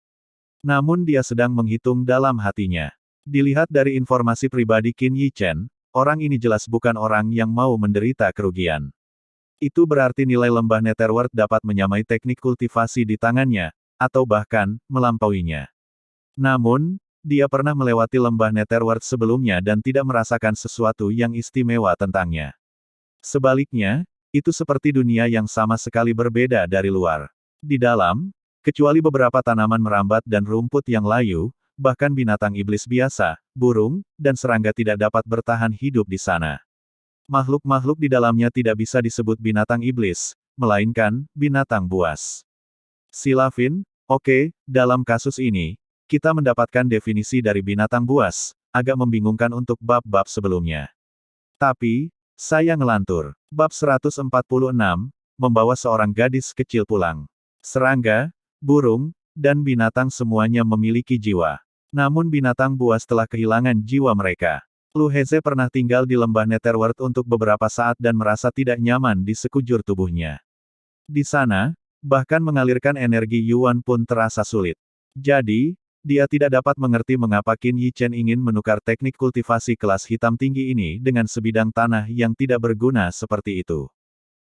Namun dia sedang menghitung dalam hatinya. Dilihat dari informasi pribadi Qin Yichen, orang ini jelas bukan orang yang mau menderita kerugian. Itu berarti nilai lembah Netherworld dapat menyamai teknik kultivasi di tangannya, atau bahkan, melampauinya. Namun, dia pernah melewati lembah Netherworld sebelumnya dan tidak merasakan sesuatu yang istimewa tentangnya. Sebaliknya, itu seperti dunia yang sama sekali berbeda dari luar. Di dalam, kecuali beberapa tanaman merambat dan rumput yang layu, bahkan binatang iblis biasa, burung, dan serangga tidak dapat bertahan hidup di sana. Makhluk-makhluk di dalamnya tidak bisa disebut binatang iblis, melainkan binatang buas. Silavin, oke, dalam kasus ini, kita mendapatkan definisi dari binatang buas, agak membingungkan untuk bab-bab sebelumnya. Tapi, saya ngelantur. Bab 146, membawa seorang gadis kecil pulang. Serangga, burung, dan binatang semuanya memiliki jiwa. Namun binatang buas telah kehilangan jiwa mereka. Lu Heze pernah tinggal di lembah Netherworld untuk beberapa saat dan merasa tidak nyaman di sekujur tubuhnya. Di sana, bahkan mengalirkan energi Yuan pun terasa sulit. Jadi, dia tidak dapat mengerti mengapa Qin Yichen ingin menukar teknik kultivasi kelas hitam tinggi ini dengan sebidang tanah yang tidak berguna seperti itu.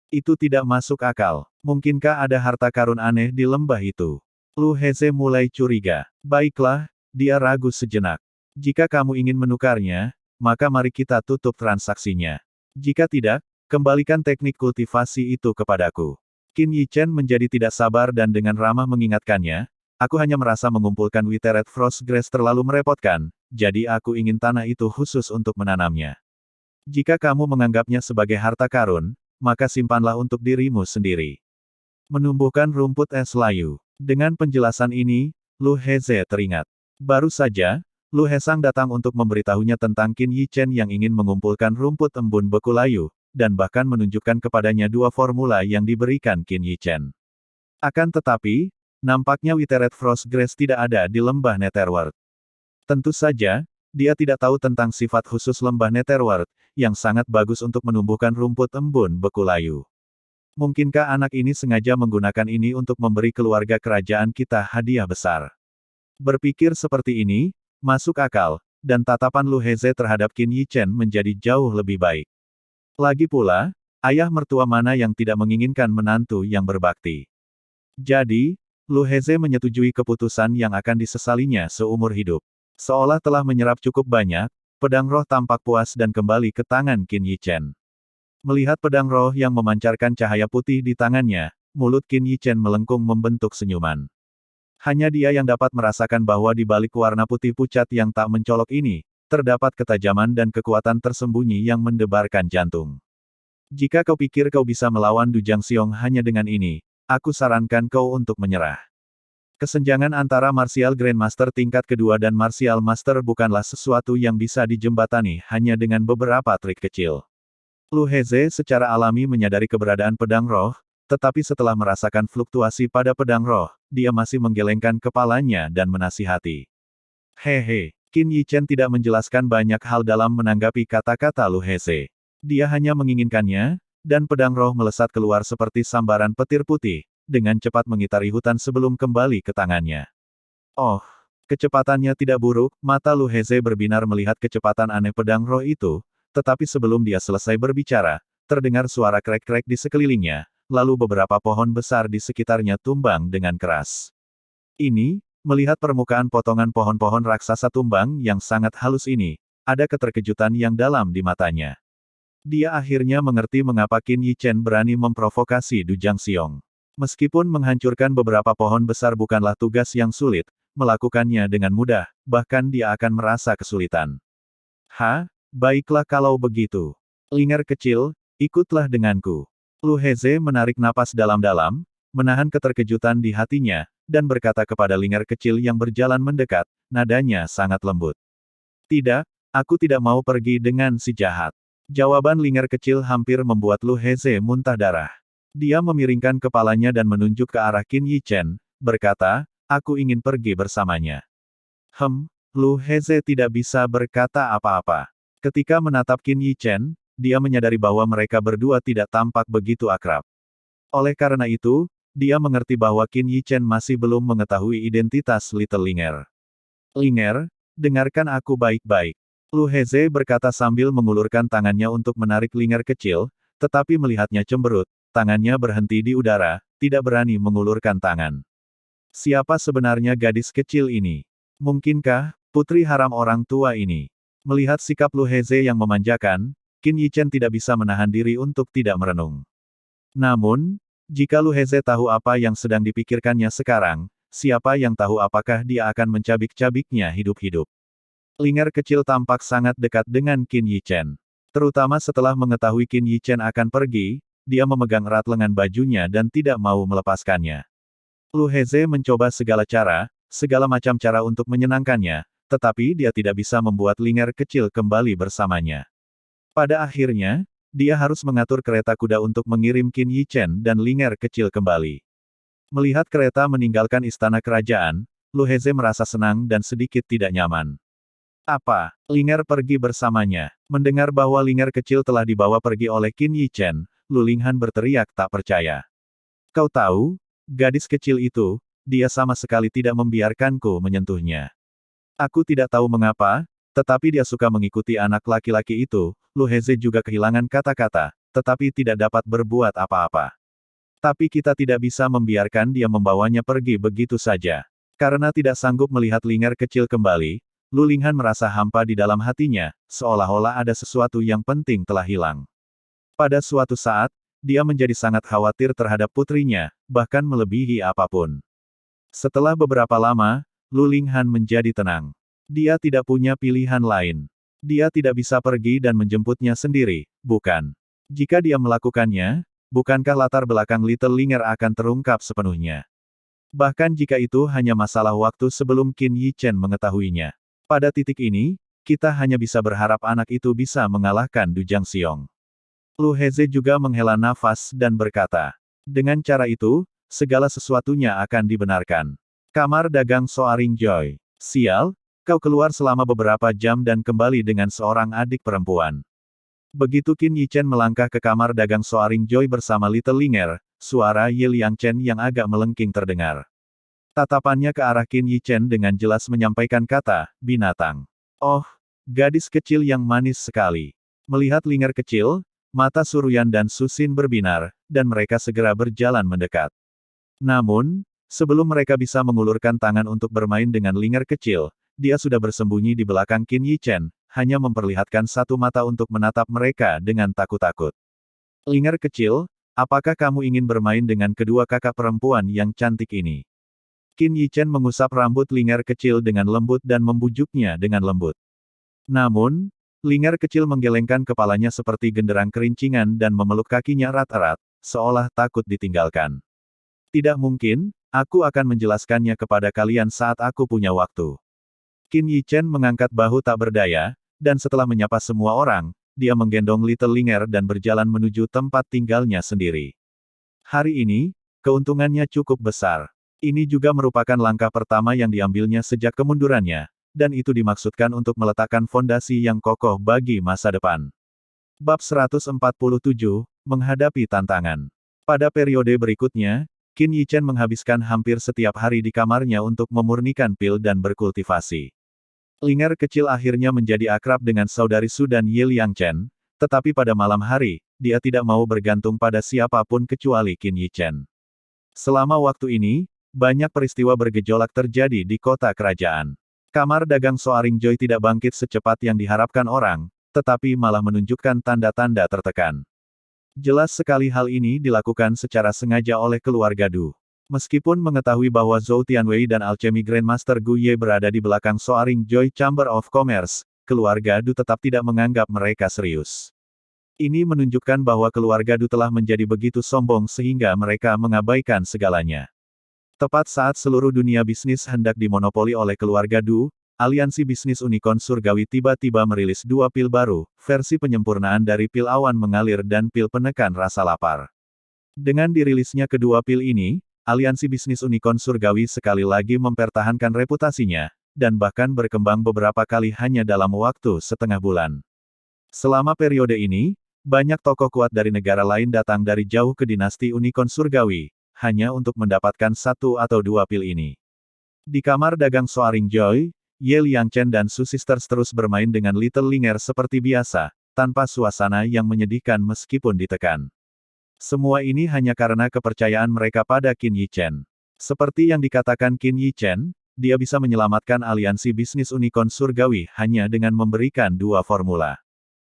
Itu tidak masuk akal. Mungkinkah ada harta karun aneh di lembah itu? Lu Heze mulai curiga. Baiklah, dia ragu sejenak. Jika kamu ingin menukarnya, maka mari kita tutup transaksinya. Jika tidak, kembalikan teknik kultivasi itu kepadaku. Qin Yichen menjadi tidak sabar dan dengan ramah mengingatkannya, aku hanya merasa mengumpulkan Withered Frost Grass terlalu merepotkan, jadi aku ingin tanah itu khusus untuk menanamnya. Jika kamu menganggapnya sebagai harta karun, maka simpanlah untuk dirimu sendiri. Menumbuhkan rumput es layu. Dengan penjelasan ini, Lu Heze teringat. Baru saja, Lu Hesang datang untuk memberitahunya tentang Qin Yichen yang ingin mengumpulkan rumput embun beku layu, dan bahkan menunjukkan kepadanya dua formula yang diberikan Qin Yichen. Akan tetapi, nampaknya Withered Frost Grass tidak ada di lembah Netherworld. Tentu saja, dia tidak tahu tentang sifat khusus lembah Netherworld, yang sangat bagus untuk menumbuhkan rumput embun beku layu. Mungkinkah anak ini sengaja menggunakan ini untuk memberi keluarga kerajaan kita hadiah besar? Berpikir seperti ini, masuk akal, dan tatapan Lu Heze terhadap Qin Yichen menjadi jauh lebih baik. Lagi pula, ayah mertua mana yang tidak menginginkan menantu yang berbakti? Jadi, Lu Heze menyetujui keputusan yang akan disesalinya seumur hidup. Seolah telah menyerap cukup banyak, pedang roh tampak puas dan kembali ke tangan Qin Yichen. Melihat pedang roh yang memancarkan cahaya putih di tangannya, mulut Qin Yichen melengkung membentuk senyuman. Hanya dia yang dapat merasakan bahwa di balik warna putih pucat yang tak mencolok ini, terdapat ketajaman dan kekuatan tersembunyi yang mendebarkan jantung. Jika kau pikir kau bisa melawan Du Jiangxiong hanya dengan ini, aku sarankan kau untuk menyerah. Kesenjangan antara Martial Grandmaster tingkat kedua dan Martial Master bukanlah sesuatu yang bisa dijembatani hanya dengan beberapa trik kecil. Lu Heze secara alami menyadari keberadaan pedang roh, tetapi setelah merasakan fluktuasi pada pedang roh, dia masih menggelengkan kepalanya dan menasihati. Hehe, Qin Yichen tidak menjelaskan banyak hal dalam menanggapi kata-kata Lu Heze. Dia hanya menginginkannya, dan pedang roh melesat keluar seperti sambaran petir putih, dengan cepat mengitari hutan sebelum kembali ke tangannya. Oh, kecepatannya tidak buruk, mata Lu Heze berbinar melihat kecepatan aneh pedang roh itu, tetapi sebelum dia selesai berbicara, terdengar suara krek-krek di sekelilingnya, lalu beberapa pohon besar di sekitarnya tumbang dengan keras. Ini, melihat permukaan potongan pohon-pohon raksasa tumbang yang sangat halus ini, ada keterkejutan yang dalam di matanya. Dia akhirnya mengerti mengapa Qin Yichen berani memprovokasi Du Jiangxiong. Meskipun menghancurkan beberapa pohon besar bukanlah tugas yang sulit, melakukannya dengan mudah, bahkan dia akan merasa kesulitan. Baiklah kalau begitu. Linger kecil, ikutlah denganku. Lu Heze menarik napas dalam-dalam, menahan keterkejutan di hatinya, dan berkata kepada Linger kecil yang berjalan mendekat, nadanya sangat lembut. Tidak, aku tidak mau pergi dengan si jahat. Jawaban Linger kecil hampir membuat Lu Heze muntah darah. Dia memiringkan kepalanya dan menunjuk ke arah Qin Yichen, berkata, aku ingin pergi bersamanya. Lu Heze tidak bisa berkata apa-apa. Ketika menatap Qin Yichen, dia menyadari bahwa mereka berdua tidak tampak begitu akrab. Oleh karena itu, dia mengerti bahwa Qin Yichen masih belum mengetahui identitas Little Linger. Linger, dengarkan aku baik-baik. Lu Heze berkata sambil mengulurkan tangannya untuk menarik Linger kecil, tetapi melihatnya cemberut, tangannya berhenti di udara, tidak berani mengulurkan tangan. Siapa sebenarnya gadis kecil ini? Mungkinkah putri haram orang tua ini? Melihat sikap Lu Heze yang memanjakan, Qin Yichen tidak bisa menahan diri untuk tidak merenung. Namun, jika Lu Heze tahu apa yang sedang dipikirkannya sekarang, siapa yang tahu apakah dia akan mencabik-cabiknya hidup-hidup. Linger kecil tampak sangat dekat dengan Qin Yichen. Terutama setelah mengetahui Qin Yichen akan pergi, dia memegang erat lengan bajunya dan tidak mau melepaskannya. Lu Heze mencoba segala macam cara untuk menyenangkannya, tetapi dia tidak bisa membuat Linger kecil kembali bersamanya. Pada akhirnya, dia harus mengatur kereta kuda untuk mengirim Qin Yichen dan Linger kecil kembali. Melihat kereta meninggalkan istana kerajaan, Lu Heze merasa senang dan sedikit tidak nyaman. Apa? Linger pergi bersamanya. Mendengar bahwa Linger kecil telah dibawa pergi oleh Qin Yichen, Lu Linghan berteriak tak percaya. Kau tahu, gadis kecil itu, dia sama sekali tidak membiarkanku menyentuhnya. Aku tidak tahu mengapa, tetapi dia suka mengikuti anak laki-laki itu. Lu Heze juga kehilangan kata-kata, tetapi tidak dapat berbuat apa-apa. Tapi kita tidak bisa membiarkan dia membawanya pergi begitu saja. Karena tidak sanggup melihat Linger kecil kembali, Lu Linghan merasa hampa di dalam hatinya, seolah-olah ada sesuatu yang penting telah hilang. Pada suatu saat, dia menjadi sangat khawatir terhadap putrinya, bahkan melebihi apapun. Setelah beberapa lama, Lu Linghan menjadi tenang. Dia tidak punya pilihan lain. Dia tidak bisa pergi dan menjemputnya sendiri, bukan? Jika dia melakukannya, bukankah latar belakang Little Linger akan terungkap sepenuhnya? Bahkan jika itu hanya masalah waktu sebelum Qin Yichen mengetahuinya. Pada titik ini, kita hanya bisa berharap anak itu bisa mengalahkan Du Jiangxiong. Lu Heze juga menghela nafas dan berkata, dengan cara itu, segala sesuatunya akan dibenarkan. Kamar dagang Soaring Joy. Sial, kau keluar selama beberapa jam dan kembali dengan seorang adik perempuan. Begitu Qin Yichen melangkah ke kamar dagang Soaring Joy bersama Little Linger, suara Ye Liangchen yang agak melengking terdengar. Tatapannya ke arah Qin Yichen dengan jelas menyampaikan kata, binatang. Oh, gadis kecil yang manis sekali. Melihat Linger kecil, mata Suruyan dan Susin berbinar, dan mereka segera berjalan mendekat. Namun, sebelum mereka bisa mengulurkan tangan untuk bermain dengan Linger kecil, dia sudah bersembunyi di belakang Qin Yichen, hanya memperlihatkan satu mata untuk menatap mereka dengan takut-takut. Linger kecil, apakah kamu ingin bermain dengan kedua kakak perempuan yang cantik ini? Qin Yichen mengusap rambut Linger kecil dengan lembut dan membujuknya dengan lembut. Namun, Linger kecil menggelengkan kepalanya seperti genderang kerincingan dan memeluk kakinya erat-erat, seolah takut ditinggalkan. Tidak mungkin, aku akan menjelaskannya kepada kalian saat aku punya waktu. Qin Yichen mengangkat bahu tak berdaya, dan setelah menyapa semua orang, dia menggendong Little Linger dan berjalan menuju tempat tinggalnya sendiri. Hari ini, keuntungannya cukup besar. Ini juga merupakan langkah pertama yang diambilnya sejak kemundurannya, dan itu dimaksudkan untuk meletakkan fondasi yang kokoh bagi masa depan. Bab 147, Menghadapi Tantangan. Pada periode berikutnya, Qin Yichen menghabiskan hampir setiap hari di kamarnya untuk memurnikan pil dan berkultivasi. Linger kecil akhirnya menjadi akrab dengan saudari Su dan Ye Liangchen, tetapi pada malam hari, dia tidak mau bergantung pada siapapun kecuali Qin Yichen. Selama waktu ini, banyak peristiwa bergejolak terjadi di kota kerajaan. Kamar dagang Soaring Joy tidak bangkit secepat yang diharapkan orang, tetapi malah menunjukkan tanda-tanda tertekan. Jelas sekali hal ini dilakukan secara sengaja oleh keluarga Du. Meskipun mengetahui bahwa Zhou Tianwei dan Alchemy Grandmaster Gu Ye berada di belakang Soaring Joy Chamber of Commerce, keluarga Du tetap tidak menganggap mereka serius. Ini menunjukkan bahwa keluarga Du telah menjadi begitu sombong sehingga mereka mengabaikan segalanya. Tepat saat seluruh dunia bisnis hendak dimonopoli oleh keluarga Du, aliansi bisnis Unicorn Surgawi tiba-tiba merilis dua pil baru, versi penyempurnaan dari pil awan mengalir dan pil penekan rasa lapar. Dengan dirilisnya kedua pil ini, aliansi bisnis Unicorn Surgawi sekali lagi mempertahankan reputasinya, dan bahkan berkembang beberapa kali hanya dalam waktu setengah bulan. Selama periode ini, banyak tokoh kuat dari negara lain datang dari jauh ke dinasti Unicorn Surgawi, hanya untuk mendapatkan satu atau dua pil ini. Di kamar dagang Soaring Joy, Ye Liangchen dan Su Sisters terus bermain dengan Little Linger seperti biasa, tanpa suasana yang menyedihkan meskipun ditekan. Semua ini hanya karena kepercayaan mereka pada Qin Yichen. Seperti yang dikatakan Qin Yichen, dia bisa menyelamatkan aliansi bisnis Unicorn Surgawi hanya dengan memberikan dua formula.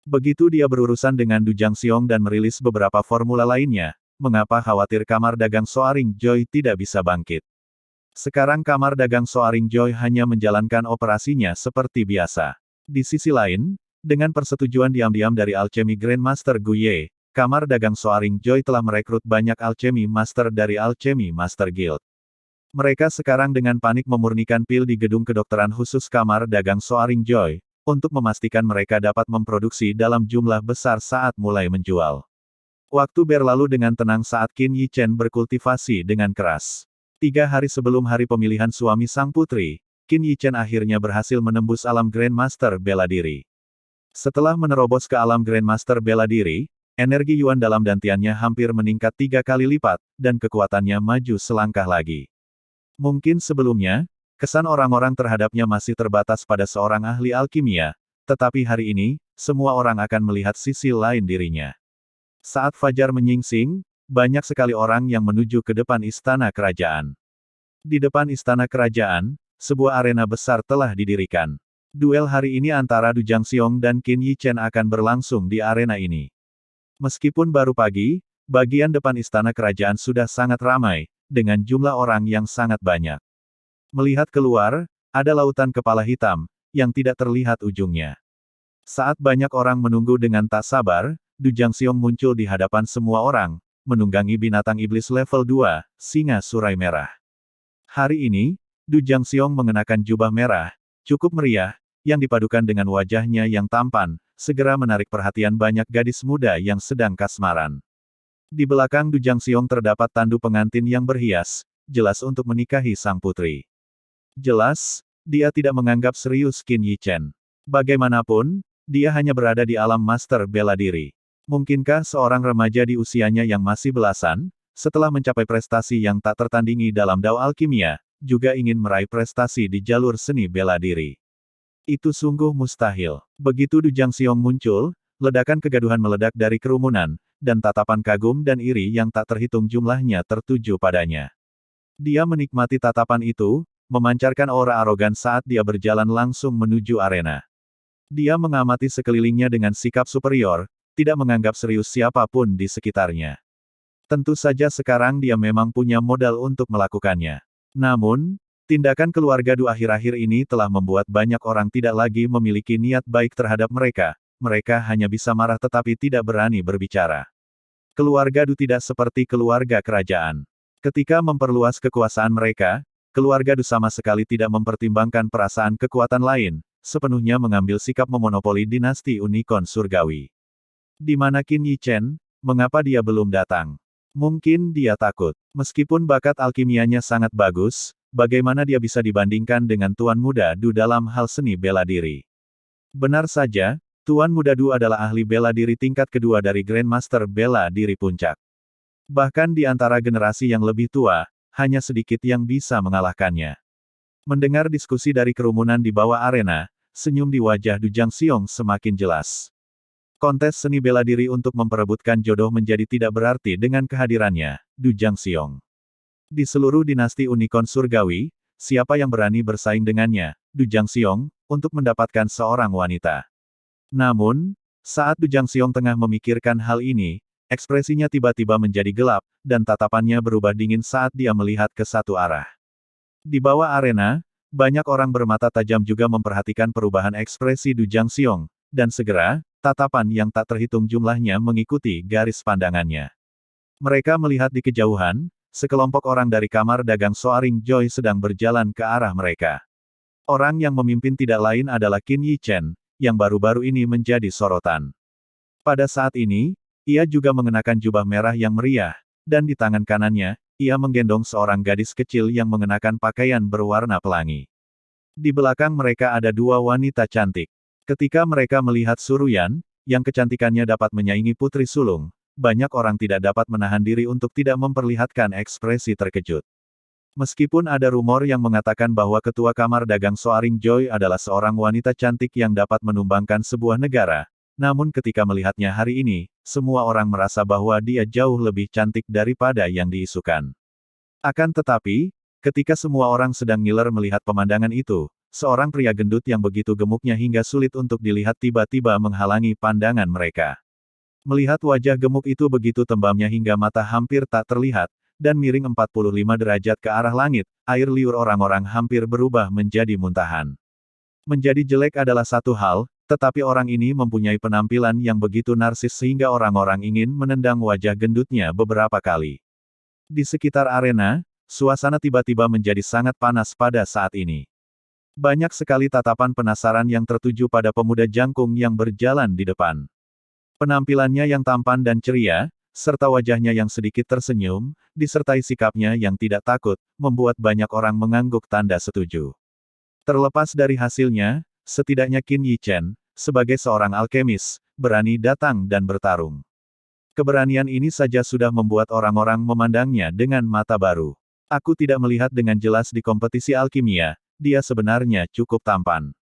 Begitu dia berurusan dengan Du Jiangxiong dan merilis beberapa formula lainnya, mengapa khawatir kamar dagang Soaring Joy tidak bisa bangkit? Sekarang kamar dagang Soaring Joy hanya menjalankan operasinya seperti biasa. Di sisi lain, dengan persetujuan diam-diam dari Alchemy Grandmaster Gu Ye, kamar dagang Soaring Joy telah merekrut banyak Alchemy Master dari Alchemy Master Guild. Mereka sekarang dengan panik memurnikan pil di gedung kedokteran khusus kamar dagang Soaring Joy, untuk memastikan mereka dapat memproduksi dalam jumlah besar saat mulai menjual. Waktu berlalu dengan tenang saat Qin Yichen berkultivasi dengan keras. 3 hari sebelum hari pemilihan suami sang putri, Qin Yichen akhirnya berhasil menembus alam Grandmaster bela diri. Setelah menerobos ke alam Grandmaster bela diri, energi Yuan dalam dantiannya hampir meningkat 3 kali lipat, dan kekuatannya maju selangkah lagi. Mungkin sebelumnya, kesan orang-orang terhadapnya masih terbatas pada seorang ahli alkimia, tetapi hari ini, semua orang akan melihat sisi lain dirinya. Saat fajar menyingsing, banyak sekali orang yang menuju ke depan istana kerajaan. Di depan istana kerajaan, sebuah arena besar telah didirikan. Duel hari ini antara Du Jiangxiong dan Qin Yichen akan berlangsung di arena ini. Meskipun baru pagi, bagian depan istana kerajaan sudah sangat ramai, dengan jumlah orang yang sangat banyak. Melihat keluar, ada lautan kepala hitam, yang tidak terlihat ujungnya. Saat banyak orang menunggu dengan tak sabar, Du Jiangxiong muncul di hadapan semua orang, menunggangi binatang iblis level 2, singa surai merah. Hari ini, Du Jiangxiong mengenakan jubah merah, cukup meriah, yang dipadukan dengan wajahnya yang tampan, segera menarik perhatian banyak gadis muda yang sedang kasmaran. Di belakang Du Jiangxiong terdapat tandu pengantin yang berhias, jelas untuk menikahi sang putri. Jelas, dia tidak menganggap serius Qin Yichen. Bagaimanapun, dia hanya berada di alam master bela diri. Mungkinkah seorang remaja di usianya yang masih belasan, setelah mencapai prestasi yang tak tertandingi dalam Dao Alkimia, juga ingin meraih prestasi di jalur seni bela diri? Itu sungguh mustahil. Begitu Du Jiangxiong muncul, ledakan kegaduhan meledak dari kerumunan, dan tatapan kagum dan iri yang tak terhitung jumlahnya tertuju padanya. Dia menikmati tatapan itu, memancarkan aura arogan saat dia berjalan langsung menuju arena. Dia mengamati sekelilingnya dengan sikap superior, tidak menganggap serius siapapun di sekitarnya. Tentu saja sekarang dia memang punya modal untuk melakukannya. Namun, tindakan keluarga Du akhir-akhir ini telah membuat banyak orang tidak lagi memiliki niat baik terhadap mereka. Mereka hanya bisa marah tetapi tidak berani berbicara. Keluarga Du tidak seperti keluarga kerajaan. Ketika memperluas kekuasaan mereka, keluarga Du sama sekali tidak mempertimbangkan perasaan kekuatan lain, sepenuhnya mengambil sikap memonopoli dinasti Unicorn Surgawi. Di mana Qin Yichen? Mengapa dia belum datang? Mungkin dia takut. Meskipun bakat alkimianya sangat bagus, bagaimana dia bisa dibandingkan dengan Tuan Muda Du dalam hal seni bela diri? Benar saja, Tuan Muda Du adalah ahli bela diri tingkat kedua dari Grandmaster bela diri puncak. Bahkan di antara generasi yang lebih tua, hanya sedikit yang bisa mengalahkannya. Mendengar diskusi dari kerumunan di bawah arena, senyum di wajah Du Jiangxiong semakin jelas. Kontes seni bela diri untuk memperebutkan jodoh menjadi tidak berarti dengan kehadirannya, Du Jiangxiong. Di seluruh dinasti Unicorn Surgawi, siapa yang berani bersaing dengannya, Du Jiangxiong, untuk mendapatkan seorang wanita. Namun, saat Du Jiangxiong tengah memikirkan hal ini, ekspresinya tiba-tiba menjadi gelap, dan tatapannya berubah dingin saat dia melihat ke satu arah. Di bawah arena, banyak orang bermata tajam juga memperhatikan perubahan ekspresi Du Jiangxiong, dan segera, tatapan yang tak terhitung jumlahnya mengikuti garis pandangannya. Mereka melihat di kejauhan, sekelompok orang dari kamar dagang Soaring Joy sedang berjalan ke arah mereka. Orang yang memimpin tidak lain adalah Qin Yichen, yang baru-baru ini menjadi sorotan. Pada saat ini, ia juga mengenakan jubah merah yang meriah, dan di tangan kanannya, ia menggendong seorang gadis kecil yang mengenakan pakaian berwarna pelangi. Di belakang mereka ada dua wanita cantik. Ketika mereka melihat Suruyan, yang kecantikannya dapat menyaingi putri sulung, banyak orang tidak dapat menahan diri untuk tidak memperlihatkan ekspresi terkejut. Meskipun ada rumor yang mengatakan bahwa ketua kamar dagang Soaring Joy adalah seorang wanita cantik yang dapat menumbangkan sebuah negara, namun ketika melihatnya hari ini, semua orang merasa bahwa dia jauh lebih cantik daripada yang diisukan. Akan tetapi, ketika semua orang sedang ngiler melihat pemandangan itu, seorang pria gendut yang begitu gemuknya hingga sulit untuk dilihat tiba-tiba menghalangi pandangan mereka. Melihat wajah gemuk itu begitu tembamnya hingga mata hampir tak terlihat, dan miring 45 derajat ke arah langit, air liur orang-orang hampir berubah menjadi muntahan. Menjadi jelek adalah satu hal, tetapi orang ini mempunyai penampilan yang begitu narsis sehingga orang-orang ingin menendang wajah gendutnya beberapa kali. Di sekitar arena, suasana tiba-tiba menjadi sangat panas pada saat ini. Banyak sekali tatapan penasaran yang tertuju pada pemuda jangkung yang berjalan di depan. Penampilannya yang tampan dan ceria, serta wajahnya yang sedikit tersenyum, disertai sikapnya yang tidak takut, membuat banyak orang mengangguk tanda setuju. Terlepas dari hasilnya, setidaknya Qin Yichen, sebagai seorang alkemis, berani datang dan bertarung. Keberanian ini saja sudah membuat orang-orang memandangnya dengan mata baru. Aku tidak melihat dengan jelas di kompetisi alkimia, dia sebenarnya cukup tampan.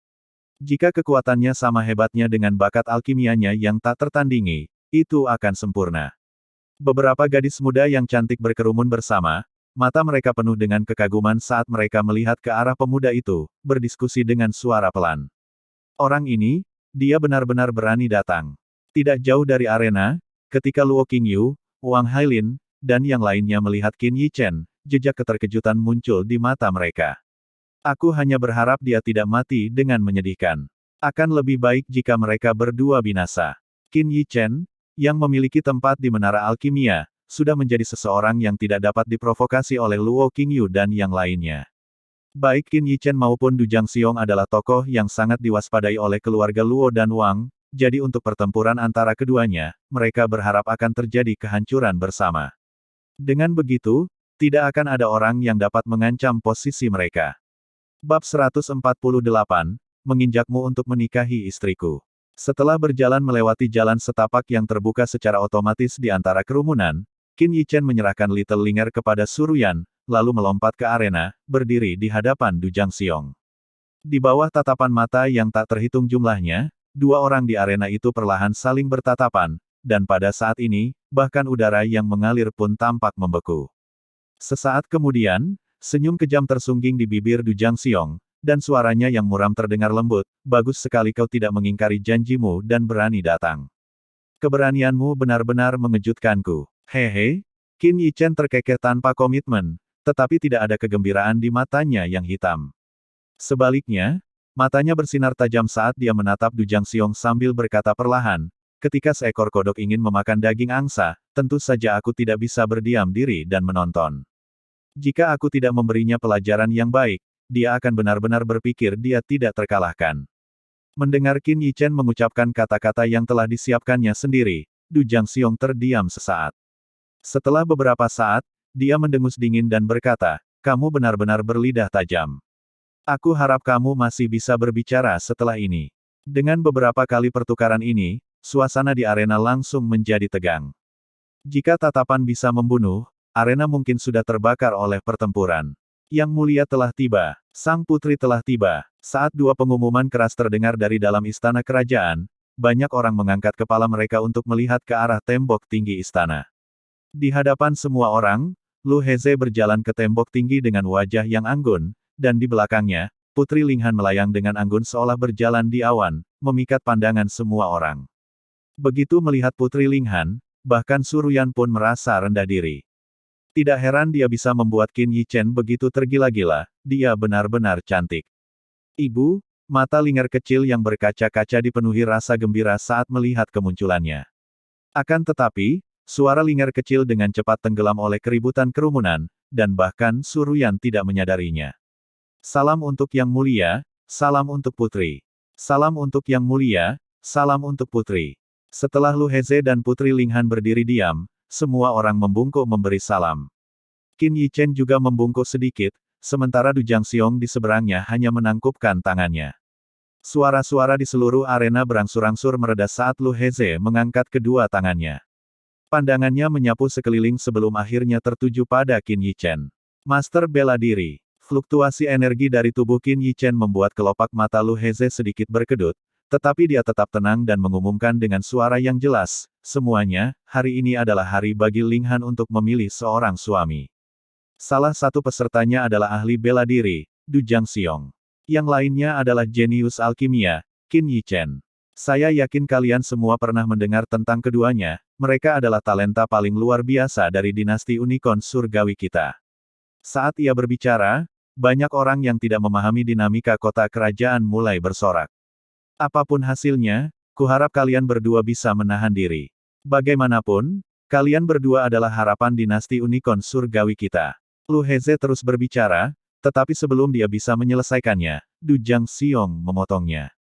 Jika kekuatannya sama hebatnya dengan bakat alkimianya yang tak tertandingi, itu akan sempurna. Beberapa gadis muda yang cantik berkerumun bersama, mata mereka penuh dengan kekaguman saat mereka melihat ke arah pemuda itu, berdiskusi dengan suara pelan. Orang ini, dia benar-benar berani datang. Tidak jauh dari arena, ketika Luo Qingyu, Wang Hailin, dan yang lainnya melihat Qin Yichen, jejak keterkejutan muncul di mata mereka. Aku hanya berharap dia tidak mati dengan menyedihkan. Akan lebih baik jika mereka berdua binasa. Qin Yichen, yang memiliki tempat di menara alkimia, sudah menjadi seseorang yang tidak dapat diprovokasi oleh Luo Qingyu dan yang lainnya. Baik Qin Yichen maupun Du Jiangxiong adalah tokoh yang sangat diwaspadai oleh keluarga Luo dan Wang, jadi untuk pertempuran antara keduanya, mereka berharap akan terjadi kehancuran bersama. Dengan begitu, tidak akan ada orang yang dapat mengancam posisi mereka. Bab 148, Menginjakmu untuk menikahi istriku. Setelah berjalan melewati jalan setapak yang terbuka secara otomatis di antara kerumunan, Qin Yichen menyerahkan Little Linger kepada Suruyan, lalu melompat ke arena, berdiri di hadapan Du Jiangxiong. Di bawah tatapan mata yang tak terhitung jumlahnya, dua orang di arena itu perlahan saling bertatapan, dan pada saat ini, bahkan udara yang mengalir pun tampak membeku. Sesaat kemudian, senyum kejam tersungging di bibir Du Jiangxiong, dan suaranya yang muram terdengar lembut, bagus sekali kau tidak mengingkari janjimu dan berani datang. Keberanianmu benar-benar mengejutkanku. Hehe, Qin Yichen terkekeh tanpa komitmen, tetapi tidak ada kegembiraan di matanya yang hitam. Sebaliknya, matanya bersinar tajam saat dia menatap Du Jiangxiong sambil berkata perlahan, ketika seekor kodok ingin memakan daging angsa, tentu saja aku tidak bisa berdiam diri dan menonton. Jika aku tidak memberinya pelajaran yang baik, dia akan benar-benar berpikir dia tidak terkalahkan. Mendengar Qin Yichen mengucapkan kata-kata yang telah disiapkannya sendiri, Du Jiangxiong terdiam sesaat. Setelah beberapa saat, dia mendengus dingin dan berkata, kamu benar-benar berlidah tajam. Aku harap kamu masih bisa berbicara setelah ini. Dengan beberapa kali pertukaran ini, suasana di arena langsung menjadi tegang. Jika tatapan bisa membunuh, arena mungkin sudah terbakar oleh pertempuran. Yang mulia telah tiba, sang putri telah tiba. Saat dua pengumuman keras terdengar dari dalam istana kerajaan, banyak orang mengangkat kepala mereka untuk melihat ke arah tembok tinggi istana. Di hadapan semua orang, Lu Heze berjalan ke tembok tinggi dengan wajah yang anggun, dan di belakangnya, Putri Linghan melayang dengan anggun seolah berjalan di awan, memikat pandangan semua orang. Begitu melihat Putri Linghan, bahkan Suruyan pun merasa rendah diri. Tidak heran dia bisa membuat Qin Yichen begitu tergila-gila, dia benar-benar cantik. Ibu, mata Linger kecil yang berkaca-kaca dipenuhi rasa gembira saat melihat kemunculannya. Akan tetapi, suara Linger kecil dengan cepat tenggelam oleh keributan kerumunan, dan bahkan Su Ruyan tidak menyadarinya. Salam untuk Yang Mulia, salam untuk Putri. Salam untuk Yang Mulia, salam untuk Putri. Setelah Lu Heze dan Putri Linghan berdiri diam, semua orang membungkuk memberi salam. Qin Yichen juga membungkuk sedikit, sementara Du Jiangxiong di seberangnya hanya menangkupkan tangannya. Suara-suara di seluruh arena berangsur-angsur mereda saat Lu Heze mengangkat kedua tangannya. Pandangannya menyapu sekeliling sebelum akhirnya tertuju pada Qin Yichen. Master bela diri. Fluktuasi energi dari tubuh Qin Yichen membuat kelopak mata Lu Heze sedikit berkedut, tetapi dia tetap tenang dan mengumumkan dengan suara yang jelas, semuanya, hari ini adalah hari bagi Linghan untuk memilih seorang suami. Salah satu pesertanya adalah ahli bela diri, Du Jiangxiong. Yang lainnya adalah jenius alkimia, Qin Yichen. Saya yakin kalian semua pernah mendengar tentang keduanya, mereka adalah talenta paling luar biasa dari dinasti unicorn surgawi kita. Saat ia berbicara, banyak orang yang tidak memahami dinamika kota kerajaan mulai bersorak. Apapun hasilnya, kuharap kalian berdua bisa menahan diri. Bagaimanapun, kalian berdua adalah harapan dinasti unicorn surgawi kita. Lu Heze terus berbicara, tetapi sebelum dia bisa menyelesaikannya, Du Jiangxiong memotongnya.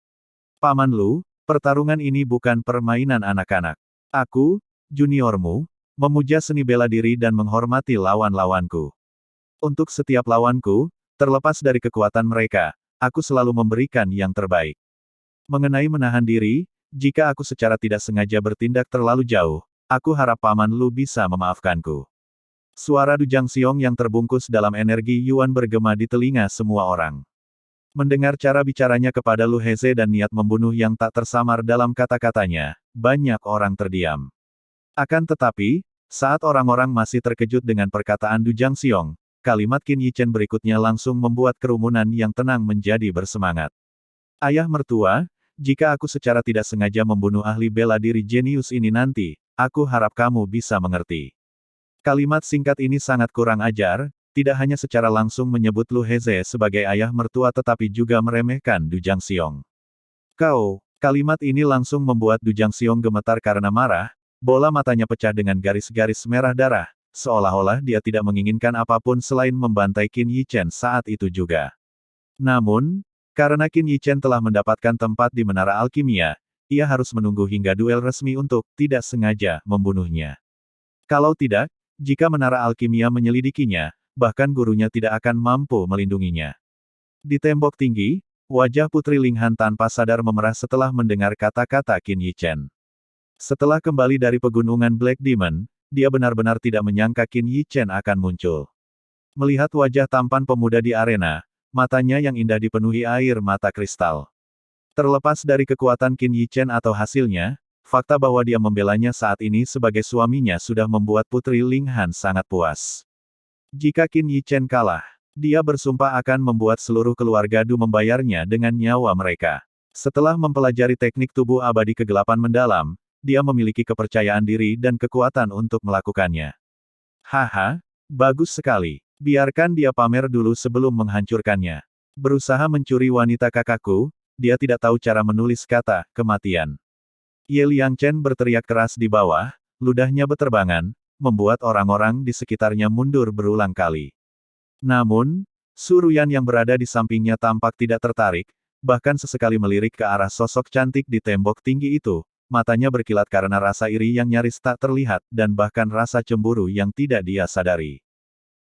Paman Lu, pertarungan ini bukan permainan anak-anak. Aku, juniormu, memuja seni bela diri dan menghormati lawan-lawanku. Untuk setiap lawanku, terlepas dari kekuatan mereka, aku selalu memberikan yang terbaik. Mengenai menahan diri, jika aku secara tidak sengaja bertindak terlalu jauh, aku harap Paman Lu bisa memaafkanku. Suara Du Jiangxiong yang terbungkus dalam energi Yuan bergema di telinga semua orang. Mendengar cara bicaranya kepada Lu Heze dan niat membunuh yang tak tersamar dalam kata-katanya, banyak orang terdiam. Akan tetapi, saat orang-orang masih terkejut dengan perkataan Du Jiangxiong, kalimat Qin Yichen berikutnya langsung membuat kerumunan yang tenang menjadi bersemangat. Ayah mertua, jika aku secara tidak sengaja membunuh ahli bela diri jenius ini nanti, aku harap kamu bisa mengerti. Kalimat singkat ini sangat kurang ajar, tidak hanya secara langsung menyebut Lu Heze sebagai ayah mertua tetapi juga meremehkan Du Jiangxiong. Kalimat ini langsung membuat Du Jiangxiong gemetar karena marah, bola matanya pecah dengan garis-garis merah darah, seolah-olah dia tidak menginginkan apapun selain membantai Qin Yichen saat itu juga. Namun, karena Qin Yichen telah mendapatkan tempat di Menara Alkimia, ia harus menunggu hingga duel resmi untuk tidak sengaja membunuhnya. Kalau tidak, jika Menara Alkimia menyelidikinya, bahkan gurunya tidak akan mampu melindunginya. Di tembok tinggi, wajah Putri Linghan tanpa sadar memerah setelah mendengar kata-kata Qin Yichen. Setelah kembali dari pegunungan Black Demon, dia benar-benar tidak menyangka Qin Yichen akan muncul. Melihat wajah tampan pemuda di arena, matanya yang indah dipenuhi air mata kristal. Terlepas dari kekuatan Qin Yichen atau hasilnya, fakta bahwa dia membelanya saat ini sebagai suaminya sudah membuat Putri Linghan sangat puas. Jika Qin Yichen kalah, dia bersumpah akan membuat seluruh keluarga Du membayarnya dengan nyawa mereka. Setelah mempelajari teknik tubuh abadi kegelapan mendalam, dia memiliki kepercayaan diri dan kekuatan untuk melakukannya. Haha, bagus sekali. Biarkan dia pamer dulu sebelum menghancurkannya. Berusaha mencuri wanita kakakku, dia tidak tahu cara menulis kata kematian. Ye Liangchen berteriak keras di bawah, ludahnya beterbangan, membuat orang-orang di sekitarnya mundur berulang kali. Namun, Su Ruyan yang berada di sampingnya tampak tidak tertarik, bahkan sesekali melirik ke arah sosok cantik di tembok tinggi itu, matanya berkilat karena rasa iri yang nyaris tak terlihat, dan bahkan rasa cemburu yang tidak dia sadari.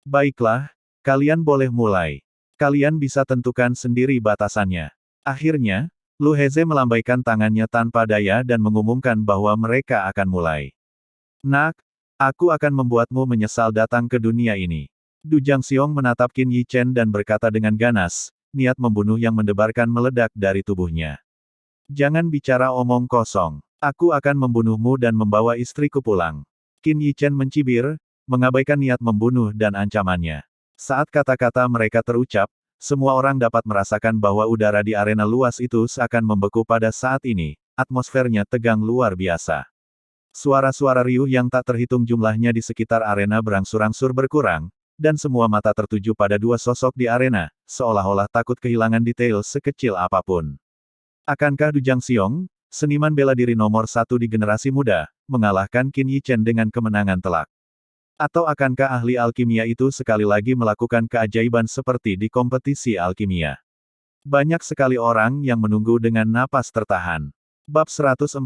Baiklah, kalian boleh mulai. Kalian bisa tentukan sendiri batasannya. Akhirnya, Lu Heze melambaikan tangannya tanpa daya dan mengumumkan bahwa mereka akan mulai. Nak, aku akan membuatmu menyesal datang ke dunia ini. Du Jiangxiong menatap Qin Yichen dan berkata dengan ganas, niat membunuh yang mendebarkan meledak dari tubuhnya. Jangan bicara omong kosong. Aku akan membunuhmu dan membawa istriku pulang. Qin Yichen mencibir, mengabaikan niat membunuh dan ancamannya. Saat kata-kata mereka terucap, semua orang dapat merasakan bahwa udara di arena luas itu seakan membeku pada saat ini, atmosfernya tegang luar biasa. Suara-suara riuh yang tak terhitung jumlahnya di sekitar arena berangsur-angsur berkurang, dan semua mata tertuju pada dua sosok di arena, seolah-olah takut kehilangan detail sekecil apapun. Akankah Du Jiangxiong, seniman bela diri nomor 1 di generasi muda, mengalahkan Qin Yichen dengan kemenangan telak. Atau akankah ahli alkimia itu sekali lagi melakukan keajaiban seperti di kompetisi alkimia? Banyak sekali orang yang menunggu dengan napas tertahan. Bab 149,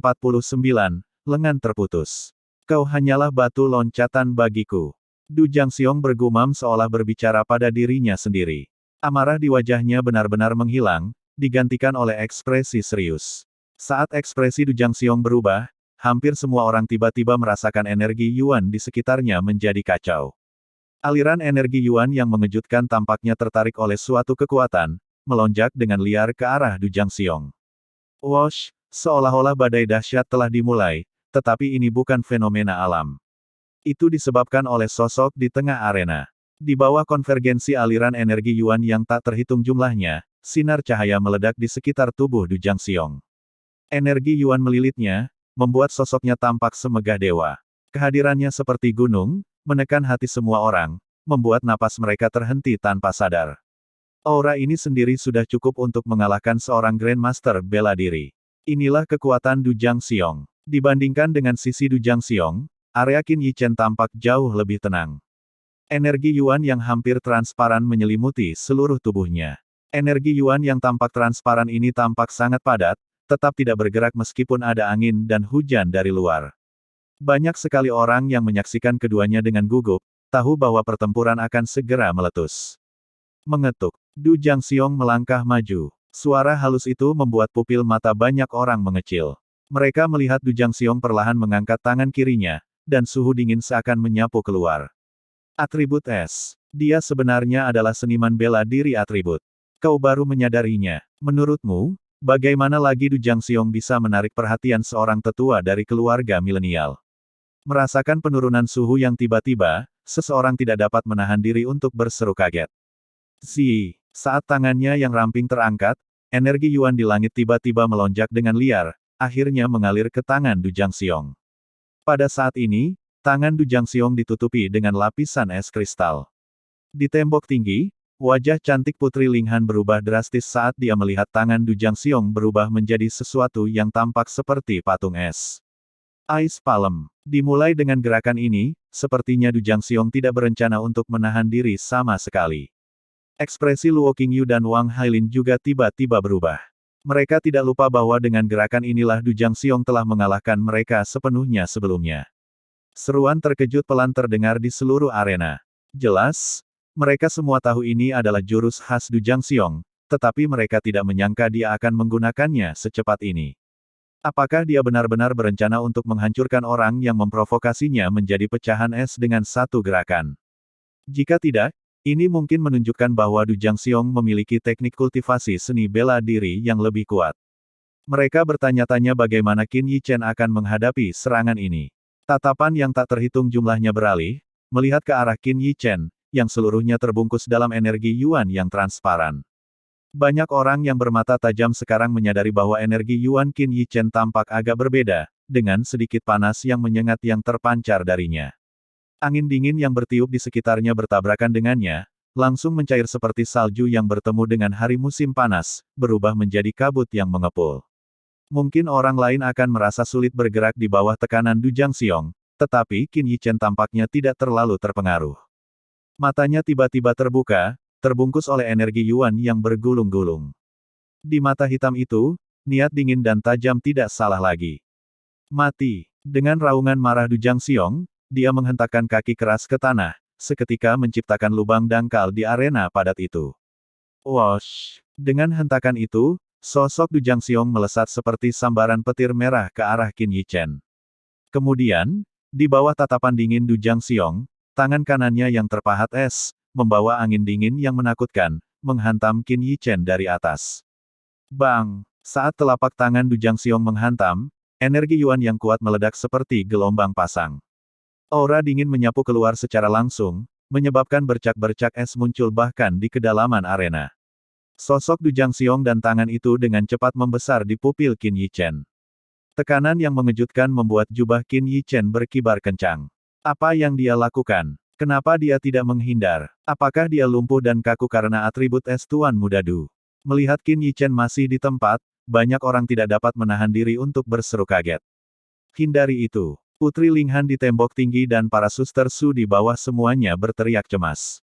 Lengan Terputus. Kau hanyalah batu loncatan bagiku. Du Jiangxiong bergumam seolah berbicara pada dirinya sendiri. Amarah di wajahnya benar-benar menghilang, digantikan oleh ekspresi serius. Saat ekspresi Du Jiangxiong berubah, hampir semua orang tiba-tiba merasakan energi Yuan di sekitarnya menjadi kacau. Aliran energi Yuan yang mengejutkan tampaknya tertarik oleh suatu kekuatan, melonjak dengan liar ke arah Du Jiangxiong. Wosh, seolah-olah badai dahsyat telah dimulai, tetapi ini bukan fenomena alam. Itu disebabkan oleh sosok di tengah arena. Di bawah konvergensi aliran energi Yuan yang tak terhitung jumlahnya, sinar cahaya meledak di sekitar tubuh Du Jiangxiong. Energi Yuan melilitnya, membuat sosoknya tampak semegah dewa. Kehadirannya seperti gunung, menekan hati semua orang, membuat napas mereka terhenti tanpa sadar. Aura ini sendiri sudah cukup untuk mengalahkan seorang Grandmaster bela diri. Inilah kekuatan Du Jiangxiong. Dibandingkan dengan sisi Du Jiangxiong, area Qin Yichen tampak jauh lebih tenang. Energi Yuan yang hampir transparan menyelimuti seluruh tubuhnya. Energi Yuan yang tampak transparan ini tampak sangat padat, tetap tidak bergerak meskipun ada angin dan hujan dari luar. Banyak sekali orang yang menyaksikan keduanya dengan gugup, tahu bahwa pertempuran akan segera meletus. Mengetuk, Du Jiangxiong melangkah maju. Suara halus itu membuat pupil mata banyak orang mengecil. Mereka melihat Du Jiangxiong perlahan mengangkat tangan kirinya, dan suhu dingin seakan menyapu keluar. Atribut S. Dia sebenarnya adalah seniman bela diri atribut. Kau baru menyadarinya. Menurutmu, bagaimana lagi Du Jiangxiong bisa menarik perhatian seorang tetua dari keluarga milenial? Merasakan penurunan suhu yang tiba-tiba, seseorang tidak dapat menahan diri untuk berseru kaget. Zi, saat tangannya yang ramping terangkat, energi Yuan di langit tiba-tiba melonjak dengan liar, akhirnya mengalir ke tangan Du Jiangxiong. Pada saat ini, tangan Du Jiangxiong ditutupi dengan lapisan es kristal. Di tembok tinggi, wajah cantik Putri Linghan berubah drastis saat dia melihat tangan Du Jiangxiong berubah menjadi sesuatu yang tampak seperti patung es. Ice Palm. Dimulai dengan gerakan ini, sepertinya Du Jiangxiong tidak berencana untuk menahan diri sama sekali. Ekspresi Luo Qingyu dan Wang Hailin juga tiba-tiba berubah. Mereka tidak lupa bahwa dengan gerakan inilah Du Jiangxiong telah mengalahkan mereka sepenuhnya sebelumnya. Seruan terkejut pelan terdengar di seluruh arena. Jelas, mereka semua tahu ini adalah jurus khas Du Jiangxiong, tetapi mereka tidak menyangka dia akan menggunakannya secepat ini. Apakah dia benar-benar berencana untuk menghancurkan orang yang memprovokasinya menjadi pecahan es dengan satu gerakan? Jika tidak, ini mungkin menunjukkan bahwa Du Jiangxiong memiliki teknik kultivasi seni bela diri yang lebih kuat. Mereka bertanya-tanya bagaimana Qin Yichen akan menghadapi serangan ini. Tatapan yang tak terhitung jumlahnya beralih, melihat ke arah Qin Yichen, yang seluruhnya terbungkus dalam energi Yuan yang transparan. Banyak orang yang bermata tajam sekarang menyadari bahwa energi Yuan Qin Yichen tampak agak berbeda, dengan sedikit panas yang menyengat yang terpancar darinya. Angin dingin yang bertiup di sekitarnya bertabrakan dengannya, langsung mencair seperti salju yang bertemu dengan hari musim panas, berubah menjadi kabut yang mengepul. Mungkin orang lain akan merasa sulit bergerak di bawah tekanan Du Jiangxiong, tetapi Qin Yichen tampaknya tidak terlalu terpengaruh. Matanya tiba-tiba terbuka, terbungkus oleh energi Yuan yang bergulung-gulung. Di mata hitam itu, niat dingin dan tajam tidak salah lagi. Mati. Dengan raungan marah Du Jiangxiong, dia menghentakkan kaki keras ke tanah, seketika menciptakan lubang dangkal di arena padat itu. Wosh! Dengan hentakan itu, sosok Du Jiangxiong melesat seperti sambaran petir merah ke arah Qin Yichen. Kemudian, di bawah tatapan dingin Du Jiangxiong, tangan kanannya yang terpahat es, membawa angin dingin yang menakutkan, menghantam Qin Yichen dari atas. Bang! Saat telapak tangan Du Jiangxiong menghantam, energi Yuan yang kuat meledak seperti gelombang pasang. Aura dingin menyapu keluar secara langsung, menyebabkan bercak-bercak es muncul bahkan di kedalaman arena. Sosok Du Jiangxiong dan tangan itu dengan cepat membesar di pupil Qin Yichen. Tekanan yang mengejutkan membuat jubah Qin Yichen berkibar kencang. Apa yang dia lakukan? Kenapa dia tidak menghindar? Apakah dia lumpuh dan kaku karena atribut es Tuan Muda Du? Melihat Qin Yichen masih di tempat, banyak orang tidak dapat menahan diri untuk berseru kaget. Hindari itu. Putri Linghan di tembok tinggi dan para suster Su di bawah semuanya berteriak cemas.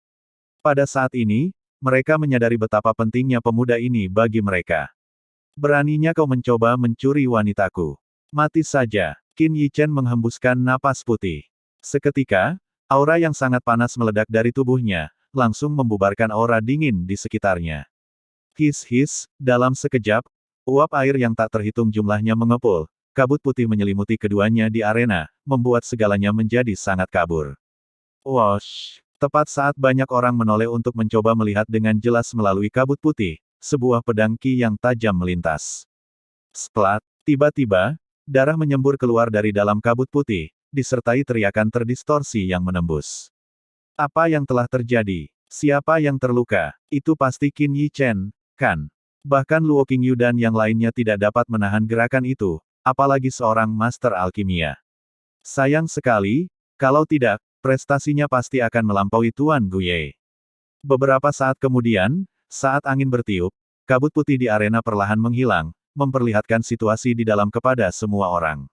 Pada saat ini, mereka menyadari betapa pentingnya pemuda ini bagi mereka. Beraninya kau mencoba mencuri wanitaku. Mati saja. Qin Yichen menghembuskan napas putih. Seketika, aura yang sangat panas meledak dari tubuhnya, langsung membubarkan aura dingin di sekitarnya. His-his, dalam sekejap, uap air yang tak terhitung jumlahnya mengepul, kabut putih menyelimuti keduanya di arena, membuat segalanya menjadi sangat kabur. Wosh! Tepat saat banyak orang menoleh untuk mencoba melihat dengan jelas melalui kabut putih, sebuah pedang Qi yang tajam melintas. Splat! Tiba-tiba, darah menyembur keluar dari dalam kabut putih, disertai teriakan terdistorsi yang menembus. Apa yang telah terjadi? Siapa yang terluka? Itu pasti Qin Yichen, kan? Bahkan Luo Qingyu dan yang lainnya tidak dapat menahan gerakan itu, apalagi seorang master alkimia. Sayang sekali, kalau tidak, prestasinya pasti akan melampaui Tuan Guye. Beberapa saat kemudian, saat angin bertiup, kabut putih di arena perlahan menghilang, memperlihatkan situasi di dalam kepada semua orang.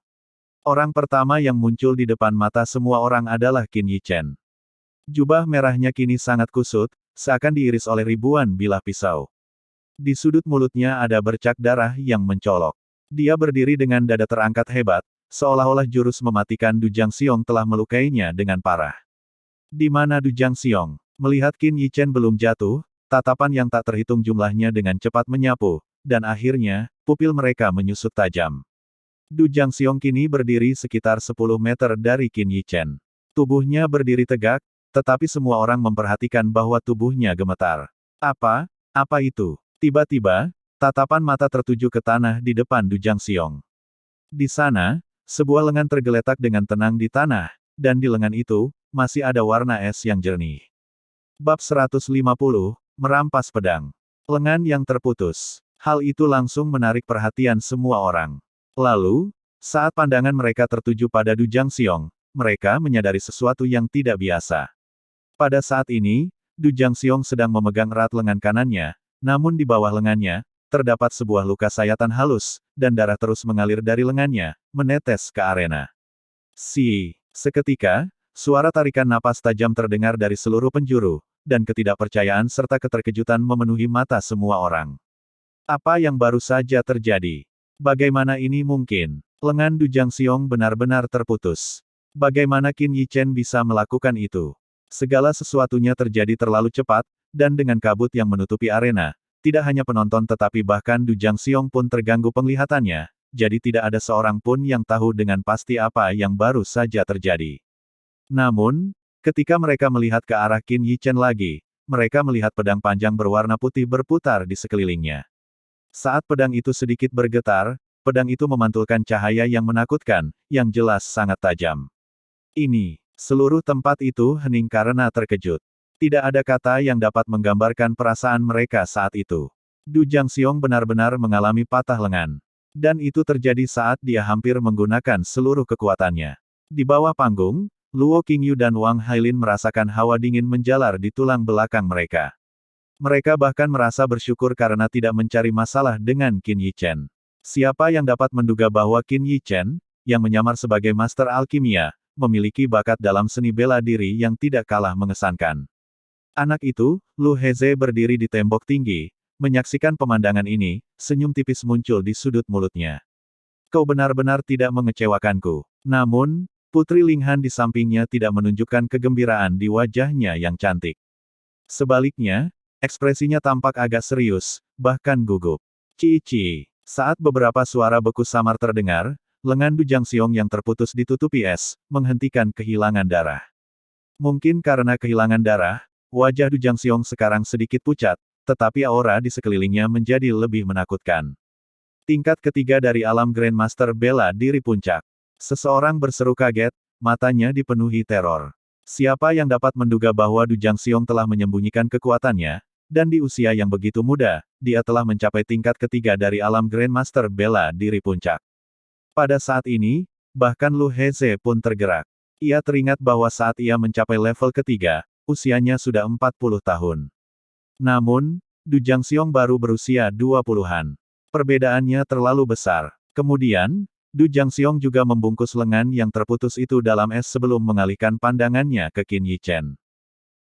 Orang pertama yang muncul di depan mata semua orang adalah Qin Yichen. Jubah merahnya kini sangat kusut, seakan diiris oleh ribuan bilah pisau. Di sudut mulutnya ada bercak darah yang mencolok. Dia berdiri dengan dada terangkat hebat, seolah-olah jurus mematikan Du Jiangxiong telah melukainya dengan parah. Di mana Du Jiangxiong? Melihat Qin Yichen belum jatuh, tatapan yang tak terhitung jumlahnya dengan cepat menyapu, dan akhirnya, pupil mereka menyusut tajam. Du Jiangxiong kini berdiri sekitar 10 meter dari Qin Yichen. Tubuhnya berdiri tegak, tetapi semua orang memperhatikan bahwa tubuhnya gemetar. Apa itu? Tiba-tiba, tatapan mata tertuju ke tanah di depan Du Jiangxiong. Di sana, sebuah lengan tergeletak dengan tenang di tanah, dan di lengan itu, masih ada warna es yang jernih. Bab 150, merampas pedang. Lengan yang terputus. Hal itu langsung menarik perhatian semua orang. Lalu, saat pandangan mereka tertuju pada Du Jiangxiong, mereka menyadari sesuatu yang tidak biasa. Pada saat ini, Du Jiangxiong sedang memegang erat lengan kanannya, namun di bawah lengannya, terdapat sebuah luka sayatan halus, dan darah terus mengalir dari lengannya, menetes ke arena. Seketika, suara tarikan napas tajam terdengar dari seluruh penjuru, dan ketidakpercayaan serta keterkejutan memenuhi mata semua orang. Apa yang baru saja terjadi? Bagaimana ini mungkin? Lengan Du Jiangxiong benar-benar terputus. Bagaimana Qin Yichen bisa melakukan itu? Segala sesuatunya terjadi terlalu cepat, dan dengan kabut yang menutupi arena, tidak hanya penonton tetapi bahkan Du Jiangxiong pun terganggu penglihatannya, jadi tidak ada seorang pun yang tahu dengan pasti apa yang baru saja terjadi. Namun, ketika mereka melihat ke arah Qin Yichen lagi, mereka melihat pedang panjang berwarna putih berputar di sekelilingnya. Saat pedang itu sedikit bergetar, pedang itu memantulkan cahaya yang menakutkan, yang jelas sangat tajam. Ini, seluruh tempat itu hening karena terkejut. Tidak ada kata yang dapat menggambarkan perasaan mereka saat itu. Du Jiangxiong benar-benar mengalami patah lengan. Dan itu terjadi saat dia hampir menggunakan seluruh kekuatannya. Di bawah panggung, Luo Qingyu dan Wang Hailin merasakan hawa dingin menjalar di tulang belakang mereka. Mereka bahkan merasa bersyukur karena tidak mencari masalah dengan Qin Yichen. Siapa yang dapat menduga bahwa Qin Yichen, yang menyamar sebagai master alkimia, memiliki bakat dalam seni bela diri yang tidak kalah mengesankan. Anak itu, Lu Heze berdiri di tembok tinggi, menyaksikan pemandangan ini, senyum tipis muncul di sudut mulutnya. Kau benar-benar tidak mengecewakanku. Namun, Putri Linghan di sampingnya tidak menunjukkan kegembiraan di wajahnya yang cantik. Sebaliknya, ekspresinya tampak agak serius, bahkan gugup. Cici. Saat beberapa suara beku samar terdengar, lengan Du Jiangxiong yang terputus ditutupi es, menghentikan kehilangan darah. Mungkin karena kehilangan darah, wajah Du Jiangxiong sekarang sedikit pucat, tetapi aura di sekelilingnya menjadi lebih menakutkan. Tingkat ketiga dari alam Grandmaster bela diri puncak. Seseorang berseru kaget, matanya dipenuhi teror. Siapa yang dapat menduga bahwa Du Jiangxiong telah menyembunyikan kekuatannya, dan di usia yang begitu muda, dia telah mencapai tingkat ketiga dari alam Grandmaster bela diri puncak. Pada saat ini, bahkan Lu Heze pun tergerak. Ia teringat bahwa saat ia mencapai level ketiga, usianya sudah 40 tahun. Namun, Du Jiangxiong baru berusia 20-an. Perbedaannya terlalu besar. Kemudian, Du Jiangxiong juga membungkus lengan yang terputus itu dalam es sebelum mengalihkan pandangannya ke Qin Yichen.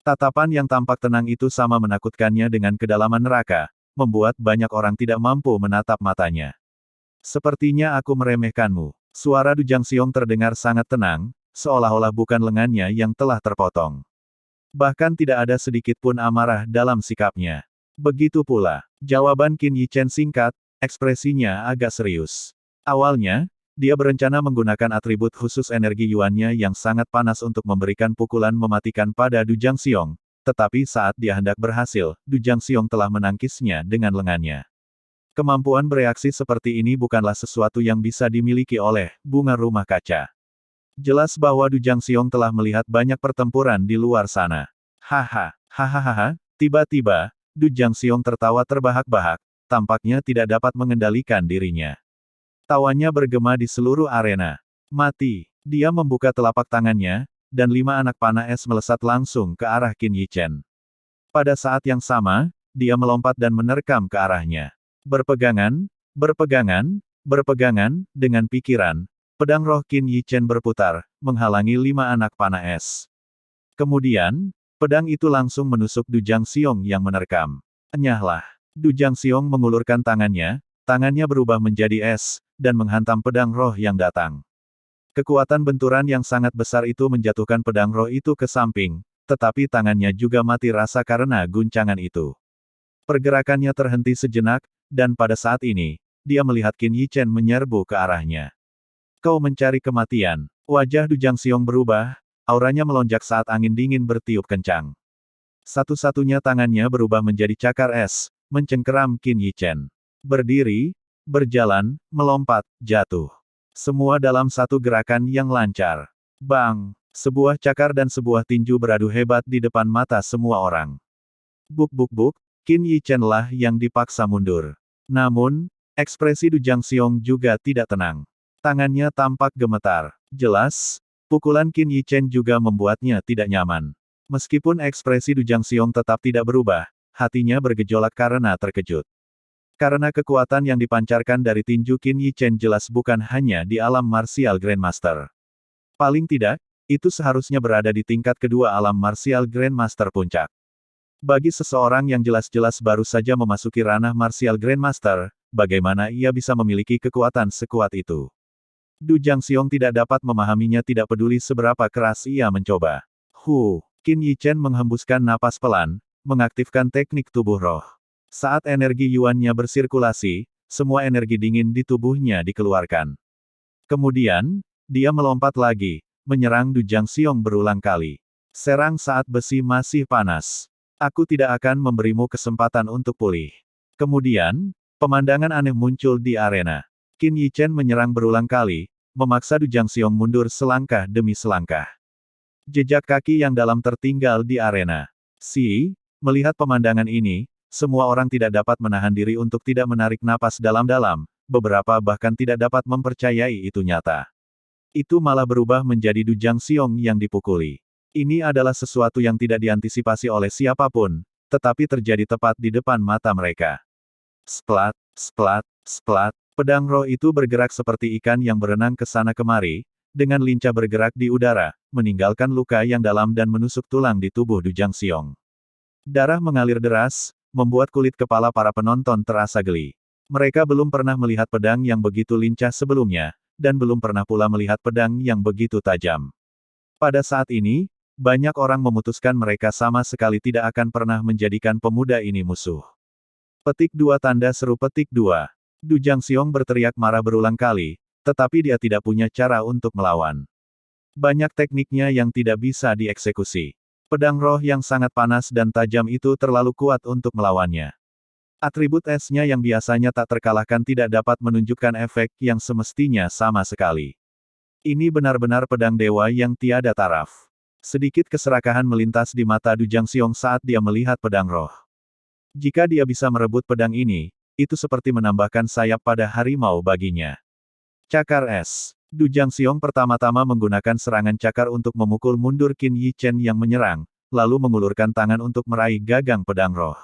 Tatapan yang tampak tenang itu sama menakutkannya dengan kedalaman neraka, membuat banyak orang tidak mampu menatap matanya. Sepertinya aku meremehkanmu. Suara Du Jiangxiong terdengar sangat tenang, seolah-olah bukan lengannya yang telah terpotong. Bahkan tidak ada sedikit pun amarah dalam sikapnya. Begitu pula, jawaban Qin Yichen singkat, ekspresinya agak serius. Awalnya, dia berencana menggunakan atribut khusus energi yuannya yang sangat panas untuk memberikan pukulan mematikan pada Du Jiangxiong, tetapi saat dia hendak berhasil, Du Jiangxiong telah menangkisnya dengan lengannya. Kemampuan bereaksi seperti ini bukanlah sesuatu yang bisa dimiliki oleh bunga rumah kaca. Jelas bahwa Du Jiangxiong telah melihat banyak pertempuran di luar sana. Hahaha, tiba-tiba, Du Jiangxiong tertawa terbahak-bahak, tampaknya tidak dapat mengendalikan dirinya. Tawanya bergema di seluruh arena. Mati. Dia membuka telapak tangannya, dan 5 anak panah es melesat langsung ke arah Qin Yichen. Pada saat yang sama, dia melompat dan menerkam ke arahnya. Berpegangan, dengan pikiran, pedang roh Qin Yichen berputar, menghalangi 5 anak panah es. Kemudian, pedang itu langsung menusuk Du Jiangxiong yang menerkam. Enyahlah. Du Jiangxiong mengulurkan tangannya berubah menjadi es, dan menghantam pedang roh yang datang. Kekuatan benturan yang sangat besar itu menjatuhkan pedang roh itu ke samping, tetapi tangannya juga mati rasa karena guncangan itu. Pergerakannya terhenti sejenak, dan pada saat ini, dia melihat Qin Yichen menyerbu ke arahnya. Kau mencari kematian. Wajah Du Jiangxiong berubah, auranya melonjak saat angin dingin bertiup kencang. Satu-satunya tangannya berubah menjadi cakar es, mencengkeram Qin Yichen. Berdiri, berjalan, melompat, jatuh. Semua dalam satu gerakan yang lancar. Bang! Sebuah cakar dan sebuah tinju beradu hebat di depan mata semua orang. Buk, Qin Yichen lah yang dipaksa mundur. Namun, ekspresi Du Jiangxiong juga tidak tenang. Tangannya tampak gemetar. Jelas, pukulan Qin Yichen juga membuatnya tidak nyaman. Meskipun ekspresi Du Jiangxiong tetap tidak berubah, hatinya bergejolak karena terkejut. Karena kekuatan yang dipancarkan dari tinju Qin Yichen jelas bukan hanya di alam martial Grandmaster. Paling tidak, itu seharusnya berada di tingkat kedua alam martial Grandmaster puncak. Bagi seseorang yang jelas-jelas baru saja memasuki ranah martial Grandmaster, bagaimana ia bisa memiliki kekuatan sekuat itu? Du Jiangxiong tidak dapat memahaminya, tidak peduli seberapa keras ia mencoba. Qin Yichen menghembuskan napas pelan, mengaktifkan teknik tubuh roh. Saat energi yuannya bersirkulasi, semua energi dingin di tubuhnya dikeluarkan. Kemudian, dia melompat lagi, menyerang Du Jiangxiong berulang kali. Serang saat besi masih panas. Aku tidak akan memberimu kesempatan untuk pulih. Kemudian, pemandangan aneh muncul di arena. Qin Yichen menyerang berulang kali, memaksa Du Jiangxiong mundur selangkah demi selangkah. Jejak kaki yang dalam tertinggal di arena. Melihat pemandangan ini, semua orang tidak dapat menahan diri untuk tidak menarik napas dalam-dalam, beberapa bahkan tidak dapat mempercayai itu nyata. Itu malah berubah menjadi Du Jiangxiong yang dipukuli. Ini adalah sesuatu yang tidak diantisipasi oleh siapapun, tetapi terjadi tepat di depan mata mereka. Splat, pedang roh itu bergerak seperti ikan yang berenang ke sana kemari, dengan lincah bergerak di udara, meninggalkan luka yang dalam dan menusuk tulang di tubuh Du Jiangxiong. Darah mengalir deras, membuat kulit kepala para penonton terasa geli. Mereka belum pernah melihat pedang yang begitu lincah sebelumnya, dan belum pernah pula melihat pedang yang begitu tajam. Pada saat ini, banyak orang memutuskan mereka sama sekali tidak akan pernah menjadikan pemuda ini musuh. Petik 2 tanda seru petik 2. Du Jiangxiong berteriak marah berulang kali, tetapi dia tidak punya cara untuk melawan. Banyak tekniknya yang tidak bisa dieksekusi. Pedang roh yang sangat panas dan tajam itu terlalu kuat untuk melawannya. Atribut esnya yang biasanya tak terkalahkan tidak dapat menunjukkan efek yang semestinya sama sekali. Ini benar-benar pedang dewa yang tiada taraf. Sedikit keserakahan melintas di mata Du Jiangxiong saat dia melihat pedang roh. Jika dia bisa merebut pedang ini, itu seperti menambahkan sayap pada harimau baginya. Cakar es. Du Jiangxiong pertama-tama menggunakan serangan cakar untuk memukul mundur Qin Yichen yang menyerang, lalu mengulurkan tangan untuk meraih gagang pedang roh.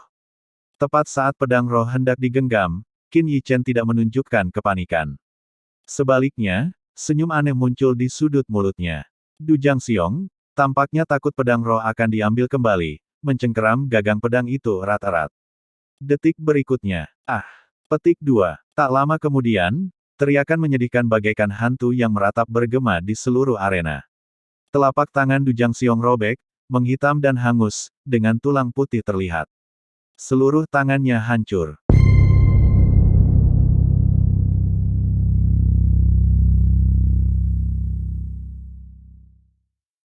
Tepat saat pedang roh hendak digenggam, Qin Yichen tidak menunjukkan kepanikan. Sebaliknya, senyum aneh muncul di sudut mulutnya. Du Jiangxiong, tampaknya takut pedang roh akan diambil kembali, mencengkeram gagang pedang itu erat-erat. Detik berikutnya, petik 2. Tak lama kemudian, teriakan menyedihkan bagaikan hantu yang meratap bergema di seluruh arena. Telapak tangan Du Jiangxiong robek, menghitam dan hangus, dengan tulang putih terlihat. Seluruh tangannya hancur.